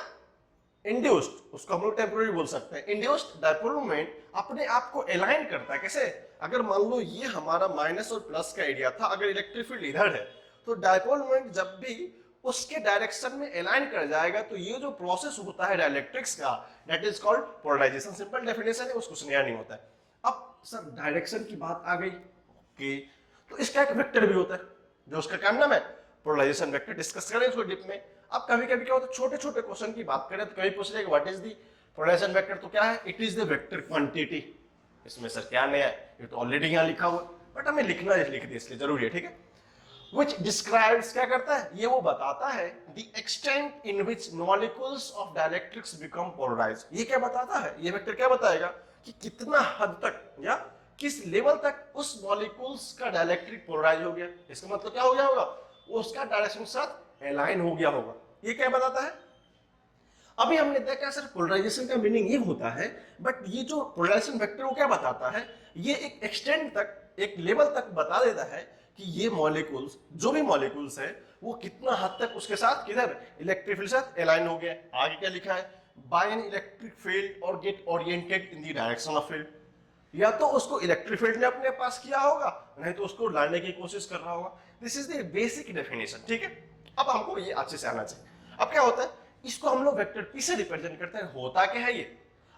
इंड्यूस्ड, उसको हम लोग टेम्पोररी बोल सकते हैं, इंड्यूस्ड डायपोल अपने आप को अलाइन करता है, कैसे, अगर मान लो ये हमारा माइनस और प्लस का एरिया था, अगर इलेक्ट्रिक फील्ड इधर है, तो डायपोल जब भी उसके डायरेक्शन में अलाइन कर जाएगा, तो ये जो प्रोसेस होता है डायलेक्ट्रिक्स का, that is called polarization. Simple definition है, उसको सुनिया नहीं होता है। अब सर डायरेक्शन की बात आ गई, ओके, तो इसका एक वेक्टर भी होता है, जो उसका क्या नाम है, पोलराइजेशन वेक्टर, डिस्कस करें उसको डिप में। अब कभी कभी क्या होता है, छोटे छोटे क्वेश्चन की बात करें तो कभी पूछ लेगा what is the polarization vector, तो क्या है, it is the vector quantity. इसमें सर क्या नया है, ये तो ऑलरेडी यहाँ लिखा हुआ, बट हमें लिखना है, लिख दिया इसलिए जरूरी है, ठीक है। which describes, क्या करता है, ये वो बताता है the extent in which molecules of dielectrics become polarized। ये क्या बताता है, ये वेक्टर क्या बताएगा कि कितना हद तक या किस लेवल तक उस मॉलिक्यूल्स का डायलेक्ट्रिक पोलराइज हो गया। इसका मतलब क्या हो गया होगा, वो उसका डायरेक्शन के साथ अलाइन हो गया होगा। ये क्या बताता है, अभी हमने देखा सर पोलराइजेशन का मीनिंग ये होता है, बट ये जो पोलराइजेशन वेक्टर वो क्या बताता है, ये एक एक्सटेंट तक, एक लेवल तक बता देता है कि ये मॉलिक्यूल्स, जो भी मॉलिक्यूल्स है, वो कितना हद तक उसके साथ किधर इलेक्ट्रिक फील्ड साथ अलाइन हो गया। आगे क्या लिखा है, बाय एन इलेक्ट्रिक फील्ड और get oriented in the direction of field, या तो उसको इलेक्ट्रिक फील्ड ने अपने पास किया होगा, नहीं तो उसको लाने की कोशिश कर रहा होगा। This is the basic definition, ठीक है। अब हमको ये अच्छे से आना चाहिए। अब क्या होता है, इसको हम लोग वेक्टर पी से रिप्रेजेंट करते हैं, होता क्या है ये,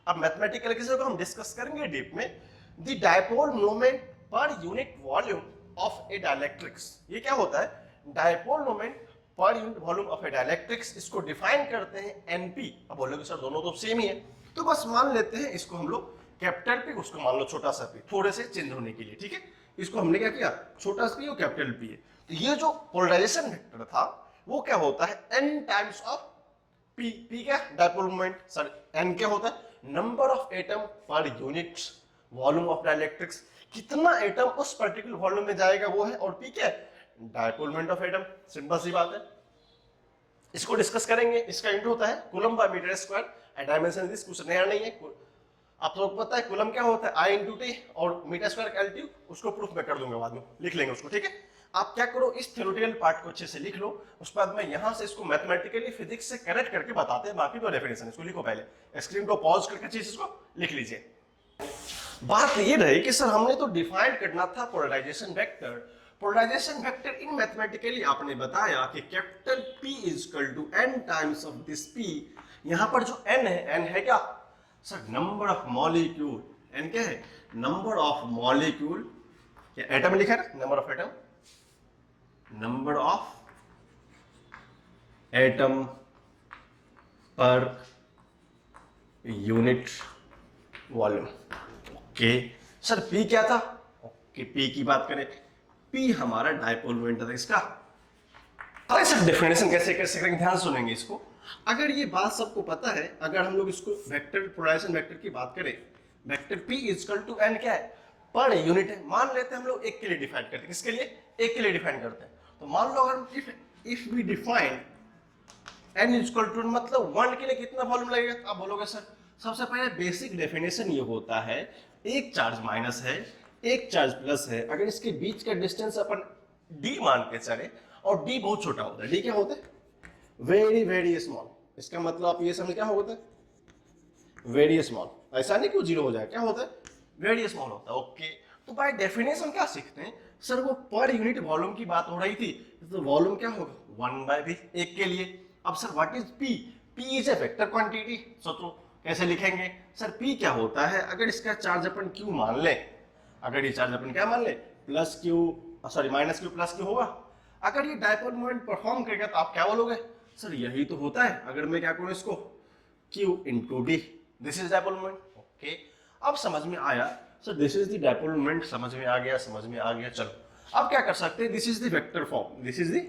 अब मैथमेटिकल किसी को हम डिस्कस करेंगे डीप में। द डायपोल मोमेंट पर unit volume of A dielectrics, ये क्या होता है, डायपोल मोमेंट पर unit volume of A dielectrics, इसको डिफाइन करते हैं एनपी। अब बोलोगे सर दोनों तो सेम ही है, तो बस मान लेते हैं इसको हम लोग कैपिटल पी, उसको मान लो छोटा सा पी, थोड़े से चेंज होने के लिए, ठीक है। इसको हमने क्या किया, छोटा सा पी और कैपिटल पी है। तो ये जो पोलराइजेशन वेक्टर था वो क्या होता है, n times of p, p क्या डायपोल मोमेंट, सर n क्या होता है, नंबर ऑफ एटम पर यूनिट वॉल्यूम ऑफ डायलेक्ट्रिक्स, कितना एटम उस पर्टिकुलर वॉल्यूम में जाएगा वो है, और p क्या है, dipole moment of atom, simple सी बात है। इसको डिस्कस करेंगे। इसका इंटू होता है coulomb by metre square and dimension this, कुछ नया नहीं है। आप लोग पता है कूलम क्या होता है, आई इंटू टी, और मीटर स्क्वायर का एलटी, उसको प्रूफ मैं कर दूंगा बाद में, लिख लेंगे उसको, ठीक है। आप क्या करो, इस थ्योरेटिकल पार्ट को अच्छे से लिख लो, उसके बाद मैं यहां से इसको मैथमेटिकली फिजिक्स से कनेक्ट करके बताते हैं बाकी दो डेफिनेशन। इसको लिखो, पहले स्क्रीन को पॉज करके अच्छे से इसको लिख लीजिए। बात ये रही कि सर हमने तो डिफाइन करना था polarization vector. Polarization vector in mathematically आपने बताया कि capital P is equal to n times of this P। यहां पर जो n है क्या sir, number of molecule. n क्या है, नंबर ऑफ मॉलिक्यूल, या एटम लिखा है ना, number of atom, number of atom पर unit volume. Okay sir, P क्या था, ओके P की बात करें, P हमारा डायपोल मोमेंट था इसका। अरे सर डेफिनेशन कैसे कैसे करेंगे, ध्यान सुनेंगे इसको। अगर ये बात सबको पता है, अगर हम लोग इसको वेक्टर पोलराइजेशन वेक्टर की बात करें, vector P is equal to n क्या है, पर यूनिट है। मान लेते हैं हम लोग एक के लिए डिफाइन करते हैं, किसके लिए, एक के लिए डिफाइन करते हैं। तो मान लो अगर if we define n is equal to, मतलब 1 के लिए कितना वॉल्यूम लगेगा, तो आप बोलोगे सर सबसे पहले बेसिक डेफिनेशन ये होता है, एक चार्ज माइनस है, एक चार्ज प्लस है, अगर इसके बीच का डिस्टेंस अपन d मान के चले, और d बहुत छोटा होता है। d क्या होता है, वेरी वेरी स्मॉल। इसका मतलब आप ये समझ क्या होता है, वेरी स्मॉल। ऐसा नहीं कि वो जीरो हो जाए, क्या होता है, वेरी स्मॉल होता है। ओके, तो बाय डेफिनेशन क्या सीखते हैं सर, वो पर यूनिट वॉल्यूम की बात हो रही थी, तो वॉल्यूम क्या होगा 1/v, एक के लिए। अब sir what is P, P is a vector quantity. सोचो कैसे लिखेंगे सर, P क्या होता है, अगर इसका चार्ज अपन Q मान ले, अगर ये चार्ज अपन क्या मान ले, plus Q, sorry minus Q plus Q होगा। अगर ये डायपोल मोमेंट परफॉर्म करेगा तो आप क्या बोलोगे सर, यही तो होता है। अगर मैं क्या करूं इसको, Q into D, this is dipole moment. Okay, अब समझ में आया sir, this is the dipole moment, समझ में आ गया, समझ में आ गया। चलो अब क्या कर सकते हैं, this is the vector form, this is the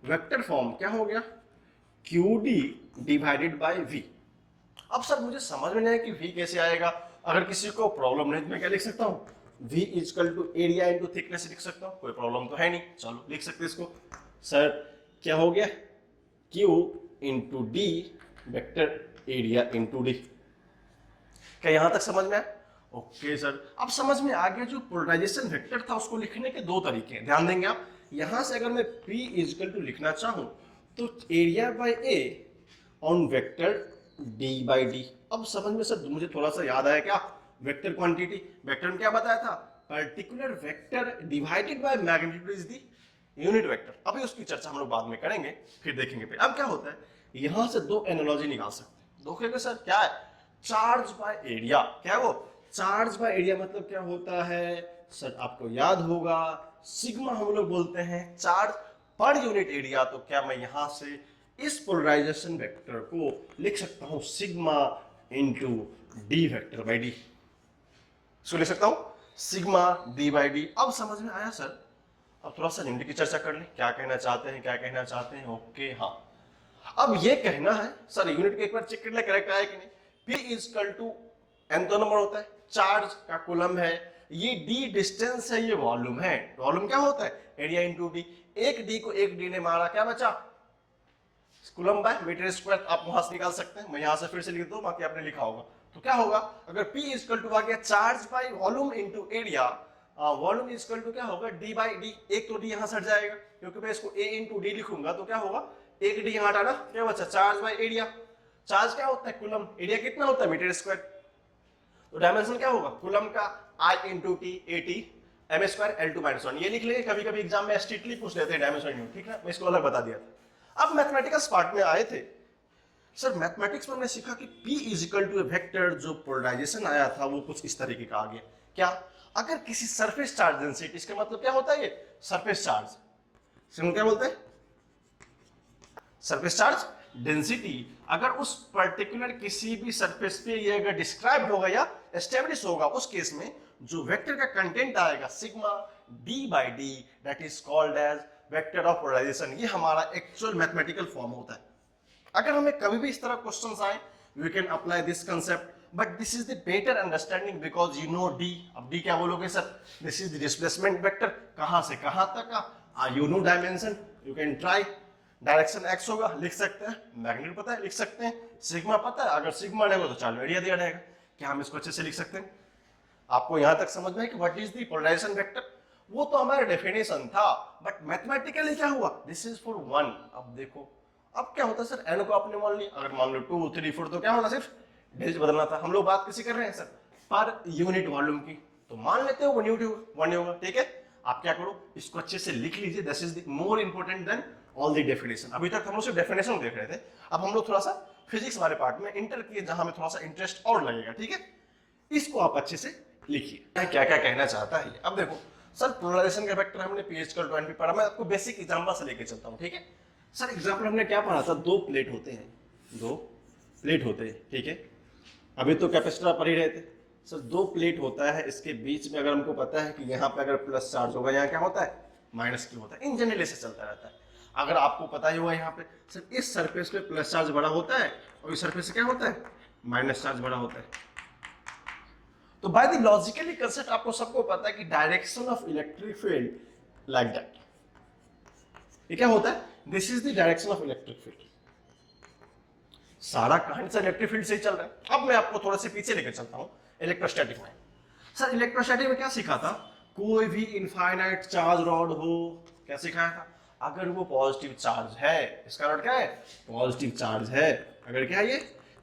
vector form, क्या हो गया, QD डिवाइडेड बाय V। अब सर मुझे समझ में नहीं आया कि V कैसे आएगा। अगर किसी को प्रॉब्लम नहीं तो मैं क्या लिख सकता हूँ, V is equal to area into thickness लिख सकता हूँ, कोई प्रॉब्लम तो है नहीं। चलो लिख सकते हैं इसको। सर क्या हो गया, Q into D vector area into D. क्या यहां तक समझ में आया? ओके सर, अब समझ में आ गया। जो पोलराइजेशन वेक्टर था उसको लिखने के दो तरीके हैं, ध्यान देंगे आप। यहां से अगर मैं P इज इक्वल टू लिखना चाहूं तो area bye A on vector D by D. अब समझ में सर मुझे थोड़ा सा याद आया, क्या वेक्टर क्वांटिटी, वेक्टर में क्या बताया था, particular vector divided by magnitude is the unit vector. अभी उसकी चर्चा हम लोग बाद में करेंगे, फिर देखेंगे। फिर अब क्या होता है, यहां से दो एनालॉजी निकाल सकते हैं। देखोगे सर क्या है, चार्ज बाय एरिया। क्या है वो, चार्ज बाय एरिया मतलब क्या होता है सर, आपको याद होगा सिग्मा हम लोग बोलते हैं चार्ज पर यूनिट एरिया। तो क्या मैं यहां से इस पोलराइजेशन वेक्टर को लिख सकता हूं sigma into D vector by D, इसको लिख सकता हूं सिग्मा डी बाई डी। अब समझ में आया सर। अब थोड़ा सा यूनिट की चर्चा कर लें, क्या कहना चाहते हैं, क्या कहना चाहते हैं। ओके हाँ, अब ये कहना है सर, यूनिट के एक बार चेक कर ले करेक्ट आया कि नहीं। P is equal to n तो नंबर होता है, चार्ज का कूलम है, ये d डिस्टेंस है, ये वॉल्यूम है। वॉल्यूम क्या होता है, एरिया इंटू डी। एक d को एक d ने मारा, क्या बचा, कूलम बाय मीटर स्क्वायर। आप वहां से निकाल सकते हैं, मैं यहां से फिर से लिख दूं, बाकी आपने लिखा होगा। तो क्या होगा, अगर P इज इक्वल टू आ गया charge by volume into area, volume is equal to क्या होगा, d बाई डी। एक तो d यहां से हट जाएगा, क्योंकि मैं इसको a इंटू डी लिखूंगा, तो क्या होगा, एक d यहां हटाना, क्या बचा, चार्ज बाय एरिया। चार्ज क्या होता है, कूलम, एरिया कितना होता है, मीटर स्क्वायर। तो डायमेंशन क्या होगा, कूलम का I into T, A T M square L2 minus 1। ये लिख लेंगे, कभी कभी एग्जाम में स्ट्रिक्टली पूछ लेते हैं डायमेंशन, ठीक है, मैं इसको अलग बता दिया था। अब मैथमेटिक्स पार्ट में आए थे सर, मैथमेटिक्स में हमने सीखा कि P is equal to a vector. जो पोलराइजेशन आया था वो कुछ इस तरीके का आ गया, क्या, अगर किसी सरफेस चार्ज डेंसिटी, इसका मतलब क्या होता है, ये सरफेस चार्ज, इसको क्या बोलते हैं, सरफेस चार्ज डेंसिटी। अगर उस पर्टिकुलर किसी भी सरफेस पे ये अगर डिस्क्राइब होगा या एस्टेब्लिश होगा, उस केस में जो वेक्टर का कंटेंट आएगा sigma D by D, that is called as vector of polarization. ये हमारा एक्चुअल मैथमेटिकल फॉर्म होता है। अगर हमें कभी भी इस तरह क्वेश्चंस आए, we can apply this concept, but this is the better understanding because you know D. अब डी क्या बोलोगे sir, this is the displacement vector, कहां से कहां तक का, you know dimension, you can try. Direction X होगा लिख सकते हैं, मैग्नीट्यूड पता है लिख सकते हैं, सिग्मा पता है, अगर सिग्मा रहेगा तो चार्ज एरिया दिया रहेगा। क्या हम इसको अच्छे से लिख सकते हैं? आपको यहां तक समझ में है कि what is the polarization vector? वो तो हमारा डेफिनेशन था, बट मैथमेटिकली क्या हुआ? This is for 1। अब देखो अब क्या होता है सर, एन को आपने मान लिया, अगर मान लो 2 3 4 तो क्या होना, सिर्फ डिजिट बदलना था। हम लोग बात किसी कर रहे हैं सर पर यूनिट वॉल्यूम की, तो मान लेते हो 1 होगा, ठीक है। आप क्या करो, इसको अच्छे से लिख लीजिए, this is the more important than all the definition. अभी तक हम लोग सिर्फ डेफिनेशन देख रहे थे, अब हम लोग थोड़ा सा फिजिक्स वाले पार्ट में इंटर किए जहां हमें थोड़ा सा इंटरेस्ट और लगेगा, ठीक है। इसको आप अच्छे से लिखिए क्या क्या कहना चाहता है। अब देखो सर, पोलराइजेशन का वेक्टर हमने पीएच कल 20 पढ़ा, मैं आपको बेसिक एग्जांपल से लेके चलता हूं, ठीक है। सर एग्जांपल हमने क्या पढ़ा था, दो प्लेट होते हैं, ठीक है। अभी तो कैपेसिटर पढ़ ही रहे थे सर। दो प्लेट होता है, इसके बीच में अगर हमको पता है कि यहाँ पे अगर प्लस चार्ज होगा, यहाँ क्या होता है माइनस क्यू होता है, इन जनरल ऐसे चलता रहता है। अगर आपको पता ही होगा यहाँ पे सर इस सरफेस पे प्लस चार्ज बड़ा होता है और इस सरफेस से क्या होता है माइनस चार्ज बड़ा होता है। तो बाय द लॉजिकली कंसेप्ट आपको सबको पता है कि direction of electric field like that, ये क्या होता है, this is the direction of electric field. सारा कहानी सर इलेक्ट्रिक फील्ड से ही चल रहा है। अब मैं आपको थोड़ा से पीछे लेकर चलता हूं इलेक्ट्रोस्टैटिक में। सर इलेक्ट्रोस्टैटिक में क्या सीखा था, कोई भी इनफाइनाइट चार्ज रॉड हो, क्या सिखाया था, अगर वो पॉजिटिव चार्ज है, इसका रॉड क्या है पॉजिटिव चार्ज है, अगर क्या है ये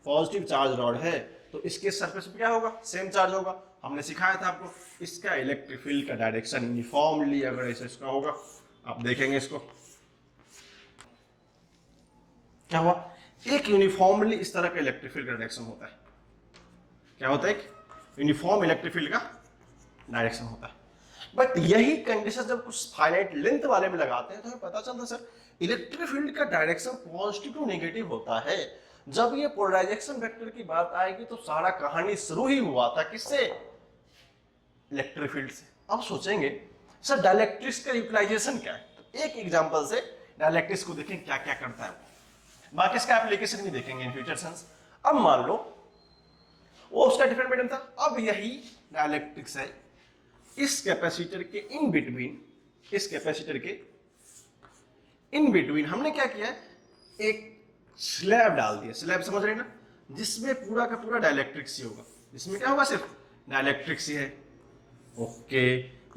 पॉजिटिव चार्ज रॉड है तो इसके सरफेस पे क्या होगा सेम चार्ज होगा। हमने सिखाया था आपको, इसका इलेक्ट्रिक फील्ड का डायरेक्शन यूनिफॉर्मली अगर ऐसे इसका होगा, आप देखेंगे इसको क्या हुआ, एक यूनिफॉर्मली इस तरह का इलेक्ट्रिक फील्ड का डायरेक्शन होता है। क्या होता है, एक यूनिफॉर्म इलेक्ट्रिक फील्ड का डायरेक्शन होता है। बट यही कंडीशन जब कुछ फाइनाइट लेंथ वाले में लगाते हैं तो हमें पता चलता है सर इलेक्ट्रिक फील्ड का डायरेक्शन पॉजिटिव टू नेगेटिव होता है। जब ये पोलराइजेशन वेक्टर की बात आएगी तो सारा कहानी शुरू ही हुआ था किससे, इलेक्ट्रिक फील्ड से। अब सोचेंगे सर डायलेक्ट्रिक्स का यूटिलाइजेशन क्या है, तो एक एग्जांपल से डायलेक्ट्रिक्स को देखें क्या क्या करता है, बाकी इसका एप्लीकेशन नहीं देखेंगे इन फ्यूचर सेंस। अब मान लो वो उसका डिफरेंट मीडियम था, अब यही डायलेक्ट्रिक्स है, इस कैपेसिटर के इन बिटवीन, इस कैपेसिटर के इन बिटवीन हमने क्या किया है, एक स्लैब डाल दिया, स्लैब समझ रहे ना, जिसमें पूरा का पूरा डायलेक्ट्रिक्स ही होगा, जिसमें क्या होगा सिर्फ डायलेक्ट्रिक्स ही है। ओके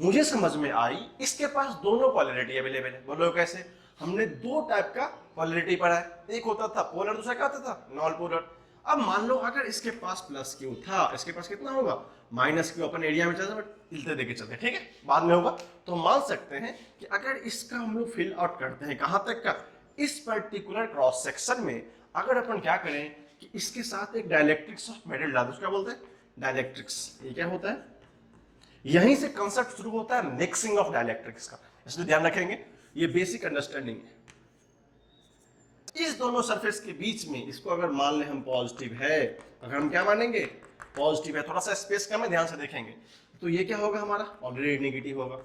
मुझे समझ में आई, इसके पास दोनों पोलैरिटी अवेलेबल है। बोलो कैसे, हमने दो टाइप का पोलैरिटी पढ़ा है, एक होता था पोलर, दूसरा क्या होता था नॉन पोलर। अब मान लो अगर इसके पास प्लस क्यू था, इसके पास कितना होगा माइनस क्यू, अपन एरिया में चलते बट हिलते देखे चलते, ठीक है बाद में होगा। तो मान सकते हैं कि अगर इसका हम लोग फिल आउट करते हैं कहां तक का, इस पर्टिकुलर क्रॉस सेक्शन में अगर अपन क्या करें कि इसके साथ एक डायलेक्ट्रिक्स ऑफ मेटल डाल दो, क्या बोलते हैं डायलेक्ट्रिक्स। ये क्या होता है, यहीं से कंसेप्ट शुरू होता है मिक्सिंग ऑफ डायलेक्ट्रिक्स का, इसलिए ध्यान रखेंगे ये बेसिक अंडरस्टैंडिंग है। इस दोनों सरफेस के बीच में इसको अगर मान ले हम पॉजिटिव है, अगर हम क्या मानेंगे पॉजिटिव है, थोड़ा सा स्पेस कम है ध्यान से देखेंगे, तो ये क्या होगा हमारा ऑलरेडी नेगेटिव होगा।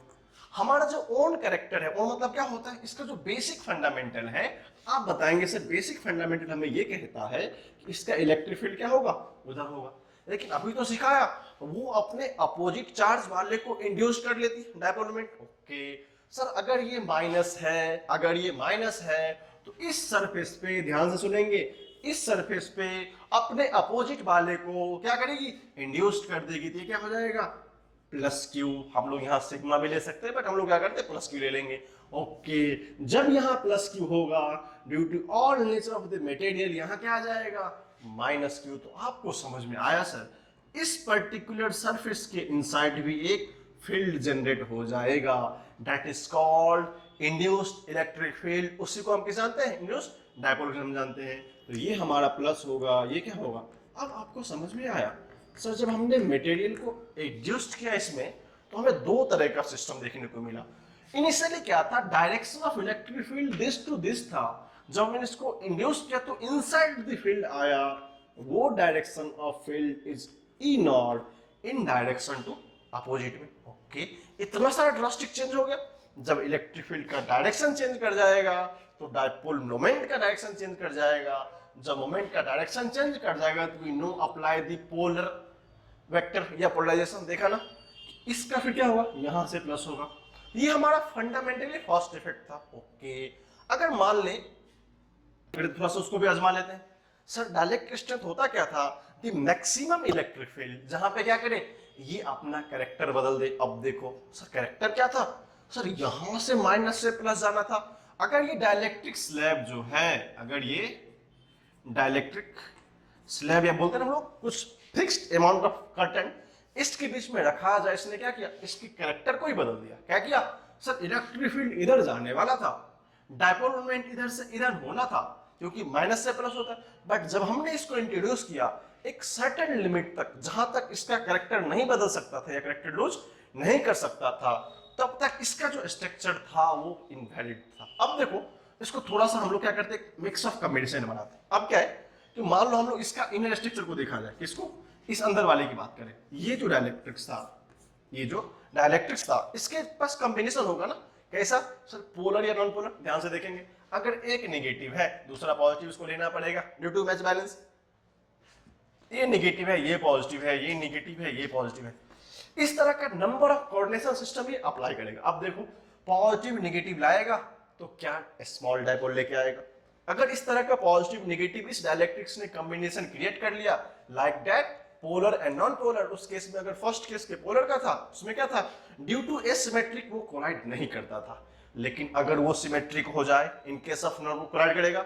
हमारा जो ओन कैरेक्टर है, ओन मतलब क्या होता है, इसका जो बेसिक फंडामेंटल है, आप बताएंगे सर बेसिक फंडामेंटल हमें ये कहता है कि इसका इलेक्ट्रिक फील्ड क्या होगा उधर होगा। लेकिन अभी तो सिखाया वो अपने अपोजिट चार्ज वाले को इंड्यूस कर लेती है डायपोल मोमेंट। ओके सर अगर ये माइनस है, अगर ये माइनस है तो इस सरफेस पे ध्यान से सुनेंगे, इस सरफेस पे अपने अपोजिट वाले को क्या करेगी इंड्यूस कर देगी, तो ये क्या हो जाएगा प्लस क्यू। हम लोग यहाँ सिग्मा भी ले सकते हैं बट हम लोग क्या करते हैं प्लस क्यू ले लेंगे। ओके जब यहाँ प्लस क्यू होगा due to all nature of the material, यहाँ क्या आ जाएगा माइनस क्यू। तो आपको समझ में आया सर, इस पर्टिकुलर सरफेस के इनसाइड भी एक फील्ड जनरेट हो जाएगा, that is called induced electric field. उसी को हम किस जानते हैं इंड्यूस्ड डायपोल हम जानते हैं। तो ये हमारा प्लस होगा, ये क्या होगा। अब आपको समझ में आया सर, जब हमने मटेरियल को एडजस्ट किया इसमें तो हमें दो तरह का सिस्टम देखने को मिला। इनिशियली क्या था, direction of electric field this to this था, जब मैंने इसको इंड्यूस किया तो इनसाइड द फील्ड आया, वो direction of field is E not in direction to opposite में। ओके इतना सारा ड्रास्टिक चेंज हो गया। जब इलेक्ट्रिक फील्ड का डायरेक्शन चेंज कर जाएगा तो डायपोल मोमेंट का डायरेक्शन चेंज कर जाएगा। जब मोमेंट का डायरेक्शन चेंज कर जाएगा तो we know apply the polar vector या पोलराइजेशन। देखा ना, इसका फिर क्या होगा, यहां से प्लस होगा। ये हमारा फंडामेंटली फर्स्ट इफेक्ट था। ओके अगर मान ले फिर थोड़ा सा उसको भी आजमा लेते हैं। सर डायलेक्ट्रिक स्ट्रेंथ होता क्या था, द मैक्सिमम इलेक्ट्रिक फील्ड, जहां पे क्या करे, ये अपना कैरेक्टर बदल दे। अब देखो सर कैरेक्टर क्या था, सर यहां से माइनस से प्लस जाना था। अगर ये डायलेक्ट्रिक स्लैब जो है, अगर ये डायलेक्ट्रिक स्लैब या बोलते हैं हम लोग कुछ फिक्स्ड अमाउंट ऑफ करंट इसके बीच में रखा जाए, इसने क्या किया, इसकी कैरेक्टर को ही बदल दिया। क्या किया सर, इलेक्ट्रिक फील्ड इधर जाने वाला था, डायपोल मोमेंट इधर से इधर होना था क्योंकि माइनस से प्लस होता है, बट जब हमने इसको इंट्रोड्यूस किया एक सर्टेन लिमिट तक, जहां तक इसका कैरेक्टर नहीं बदल सकता था या कैरेक्टर लूज नहीं कर सकता था, तब तक इसका जो स्ट्रक्चर था वो इनवैलिड था। अब देखो इसको थोड़ा सा हम लोग क्या करते हैं, मिक्स ऑफ कॉम्बिनेशन बनाते हैं। अब क्या है कि मान लो हम लोग इसका इनर स्ट्रक्चर को देखा जाए, किसको, इस अंदर वाले की बात करें, ये जो डायलेक्ट्रिक्स था, ये जो डायलेक्ट्रिक्स था, इसके पास कॉम्बिनेशन होगा ना, कैसा सर, पोलर या नॉन पोलर। ध्यान से देखेंगे, अगर एक नेगेटिव है दूसरा पॉजिटिव, इसको लेना पड़ेगा ड्यू टू मैच बैलेंस। ये नेगेटिव है ये पॉजिटिव है, ये नेगेटिव है ये पॉजिटिव है, इस तरह का नंबर ऑफ कोऑर्डिनेशन सिस्टम ये अप्लाई करेगा। अब देखो पॉजिटिव नेगेटिव लाएगा तो क्या स्मॉल डायपोल लेके आएगा। अगर इस तरह का पॉजिटिव नेगेटिव इस डायलेक्ट्रिक्स ने कॉम्बिनेशन क्रिएट कर लिया like that, polar and non polar, उस केस में अगर फर्स्ट केस के पोलर का था उसमें क्या था, ड्यू टू एसिमेट्रिक वो कोलाइड नहीं करता था। लेकिन अगर वो सिमेट्रिक हो जाए, इन केस ऑफ नॉन वो कोलाइड करेगा,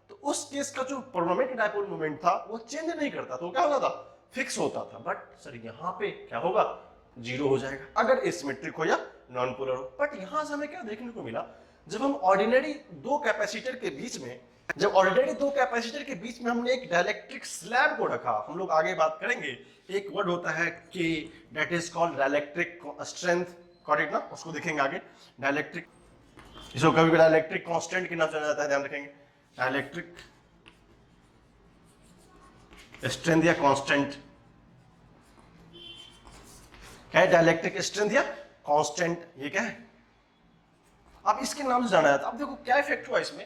तो उस केस का जो परमानेंट डायपोल मोमेंट था वो चेंज नहीं करता, तो क्या होता था, फिक्स होता था। बट सर यहाँ पे क्या होगा, जीरो हो जाएगा अगर एसिमेट्रिक हो या नॉन पोलर हो। बट यहां से हमें क्या देखने को मिला, जब हम ऑर्डिनरी दो कैपेसिटर के बीच में, जब ऑर्डिनरी दो कैपेसिटर के बीच में हमने एक डायलेक्ट्रिक स्लैब को रखा, हम लोग आगे बात करेंगे, एक वर्ड होता है कि that is called dielectric strength, correct ना, उसको देखेंगे आगे। डायलेक्ट्रिक, इसको कभी भी डायलेक्ट्रिक कांस्टेंट की नाम चला जाता है, ध्यान रखेंगे, डायलेक्ट्रिक स्ट्रेंथ या कांस्टेंट, क्या है, डायलेक्ट्रिक स्ट्रेंथ या कांस्टेंट, ये क्या है। अब इसके नाम से जाना जाता है। अब देखो क्या इफेक्ट हुआ इसमें,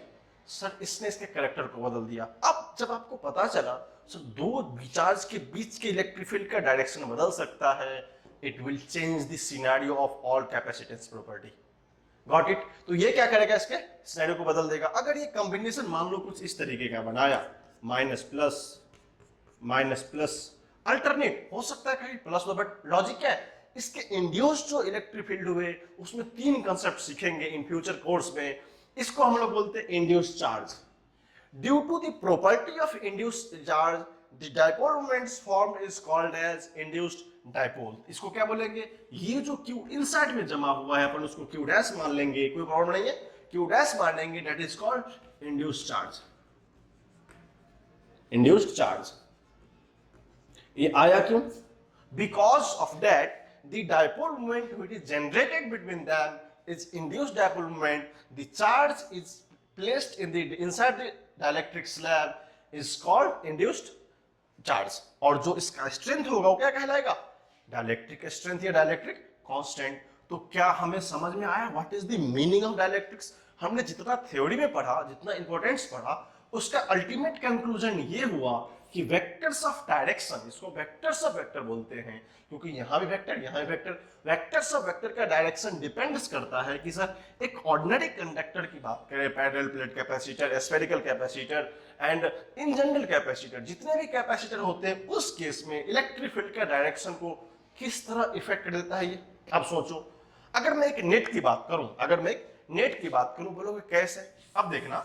सर इसने इसके कैरेक्टर को बदल दिया। अब जब आपको पता चला सर दो चार्ज के बीच के इलेक्ट्रिक फील्ड का डायरेक्शन बदल सकता है, it will change the scenario of all capacitance property, got it. तो ये क्या करेगा, इसके सिनेरियो को बदल देगा। अगर ये कॉम्बिनेशन मान लो कुछ इस तरीके का बनाया, माइनस प्लस अल्टरनेट हो सकता है कहीं प्लस, बट लॉजिक क्या है, इसके इंड्यूस्ड जो इलेक्ट्रिक फील्ड हुए उसमें तीन कंसेप्ट सीखेंगे इन फ्यूचर कोर्स में। इसको हम लोग बोलते हैं induced charge. Due to the property of induced charge the dipole moments formed is called as induced dipole. इसको क्या बोलेंगे, ये जो क्यू इनसाइड में जमा हुआ है अपन उसको क्यू डैश मान लेंगे, कोई प्रॉब्लम नहीं है, क्यू डैश मान लेंगे, that is called induced charge. Induced charge ये आया क्यों, because of that the dipole moment which is generated between them is induced dipole moment. The charge is placed in the inside the dielectric slab is called induced charge. और जो इसका strength होगा वो क्या कहलाएगा, डायलेक्ट्रिक स्ट्रेंथ या dielectric constant. तो क्या हमें समझ में आया what is the meaning of dielectrics. हमने जितना थ्योरी में पढ़ा, जितना इंपॉर्टेंस पढ़ा, उसका अल्टीमेट कंक्लूजन ये हुआ कि वेक्टर्स ऑफ डायरेक्शन, इसको वेक्टर्स ऑफ वेक्टर बोलते हैं क्योंकि यहां भी वेक्टर यहां भी वेक्टर, वेक्टर्स ऑफ वेक्टर का डायरेक्शन डिपेंड्स करता है कि सर एक ऑर्डिनरी कंडक्टर की बात करें, parallel plate capacitor, spherical capacitor and in general capacitor, जितने भी कैपेसिटर होते हैं उस केस में इलेक्ट्रिक फील्ड का डायरेक्शन को किस तरह इफेक्ट देता है ये। अब सोचो, अगर मैं एक नेट की बात करूं, अगर मैं एक नेट की बात करूं, बोलोगे कैसे। अब देखना,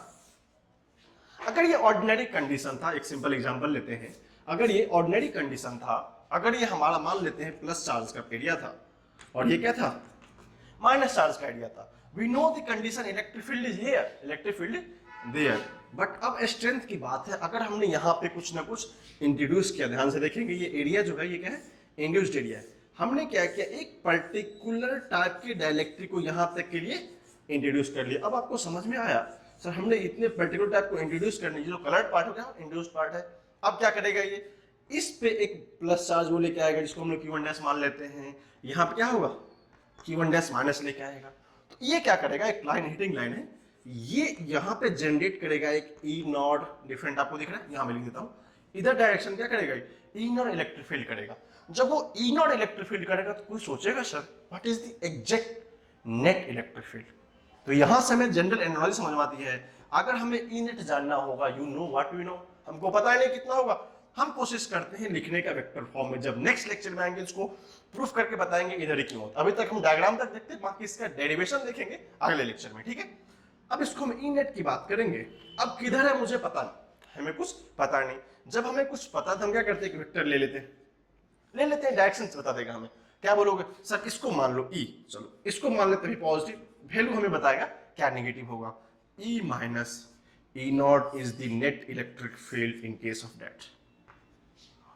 अगर ये ऑर्डिनरी कंडीशन था, एक सिंपल एग्जांपल लेते हैं, अगर ये ऑर्डिनरी कंडीशन था, अगर ये हमारा मान लेते हैं प्लस चार्ज का एरिया था और ये क्या था, माइनस चार्ज का एरिया था, we know the condition electric field is here, electric field there. But अब स्ट्रेंथ की बात है, अगर हमने यहाँ पे कुछ ना कुछ इंट्रोड्यूस किया, ध्यान से देखेंगे ये एरिया जो है ये क्या है, इंड्यूस्ड एरिया है। हमने क्या किया, एक पर्टिकुलर टाइप के डायलेक्ट्रिक को यहाँ तक के लिए इंट्रोड्यूस कर लिया। अब आपको समझ में आया सर हमने इतने पर्टिकुलर टाइप को इंट्रोड्यूस करने, जो कलर्ड पार्ट हो गया इंड्यूस्ड पार्ट है। अब क्या करेगा ये, इस पे एक प्लस चार्ज वो लेके आएगा जिसको हम लोग Q1 डैश मान लेते हैं, यहाँ पे क्या होगा Q1 डैश माइनस लेके आएगा। तो ये क्या करेगा, एक लाइन हीटिंग लाइन है, ये यहाँ पे जनरेट करेगा एक ई नॉट, डिफरेंट आपको दिख रहा है, यहाँ मैं लिख देता हूँ, इधर डायरेक्शन क्या करेगा, ई नॉट इलेक्ट्रिक फील्ड करेगा। जब वो ई नॉट इलेक्ट्रिक फील्ड करेगा तो कोई सोचेगा sir what is the exact net electric field, तो यहां से हमें जनरल एनालॉजी समझ में आती है। अगर हमें ई नेट जानना होगा, you know what we know, हमको पता ही नहीं कितना होगा, हम कोशिश करते हैं लिखने का वेक्टर फॉर्म में। जब नेक्स्ट लेक्चर में आएंगे इसको प्रूफ करके बताएंगे इधर ही क्यों होता। अभी तक हम डायग्राम तक देखते हैं, बाकी इसका डेरिवेशन देखेंगे अगले लेक्चर में, ठीक है। अब इसको हम ई नेट की बात करेंगे। अब किधर है मुझे पता नहीं, हमें कुछ पता नहीं। जब हमें कुछ पता तो हम क्या करते हैं, वेक्टर ले लेते हैं, डायरेक्शन बता देगा हमें। क्या बोलोगे सर, इसको मान लो ई, चलो इसको मान लेते हैं पॉजिटिव, वैल्यू हमें बताएगा क्या नेगेटिव होगा। E minus E naught is the net electric field in case of that.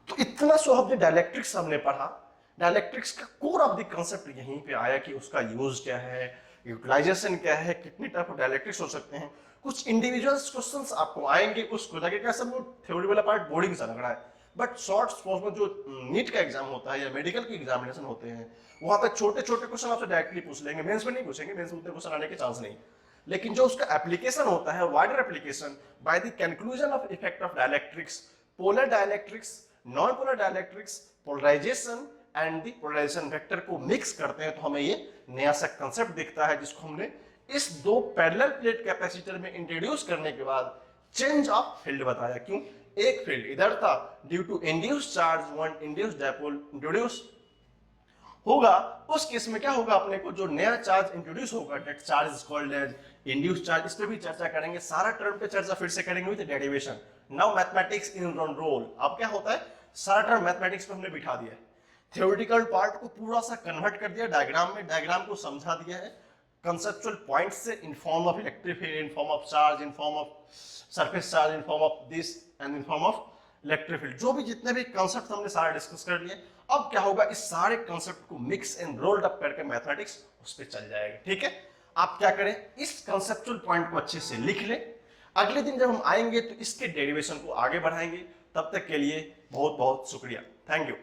तो इतना सो हमने डायलेक्ट्रिक्स हमने पढ़ा। डायलेक्ट्रिक्स का कोर ऑफ द कंसेप्ट यहीं पे आया कि उसका यूज क्या है, यूटिलाइजेशन क्या है, कितने टाइप ऑफ डायलेक्ट्रिक्स हो सकते हैं। कुछ इंडिविजुअल्स क्वेश्चंस आपको आएंगे, उसको लगेगा सब वो थ्योरी वाला पार्ट बोरिंग सा लग रहा है, बट शॉर्ट स्पोर्ट्स में जो नीट का एग्जाम होता है या मेडिकल के एग्जामिनेशन होते हैं, वहां पे छोटे छोटे क्वेश्चन आपसे डायरेक्टली पूछ लेंगे। मेंस में नहीं पूछेंगे, मेंस में उतने क्वेश्चन आने के चांस नहीं। लेकिन जो उसका एप्लीकेशन होता है, wider application by the conclusion of effect of dielectrics, polar dielectrics, non polar dielectrics, polarization and the polarization vector को मिक्स करते हैं, तो हमें ये नया सा कंसेप्ट दिखता है, जिसको हमने इस दो पैरेलल प्लेट कैपेसिटर में इंट्रोड्यूस करने के बाद चेंज ऑफ फील्ड बताया। क्यों, एक फील्ड इधर था, due to induce charge, one induce dipole introduce होगा, उस केस में क्या होगा, अपने को जो नया चार्ज इंट्रोड्यूस होगा, that charge is called as induce charge. इस पे भी चर्चा करेंगे, सारा टर्म पे चर्चा फिर से करेंगे with derivation. Now mathematics in on roll. अब क्या होता है, सारा टर्म मैथमेटिक्स पे हमने बिठा दिया है, थ्योरेटिकल पार्ट को पूरा सा कन्वर्ट कर दिया डायग्राम में, डायग्राम को समझा दिया है कंसेप्चुअल पॉइंट से, in form of electric field, in form of charge, in form of surface charge, in form of this and in form of electric field. जो भी जितने भी कंसेप्ट हमने सारे डिस्कस कर लिए। अब क्या होगा, इस सारे कंसेप्ट को मिक्स एंड रोल्ड अप करके मैथमेटिक्स उस पर चल जाएगा, ठीक है। आप क्या करें, इस कंसेप्चुअल पॉइंट को अच्छे से लिख लें। अगले दिन जब हम आएंगे तो इसके डेरिवेशन को आगे बढ़ाएंगे। तब तक के लिए बहुत बहुत शुक्रिया, थैंक यू।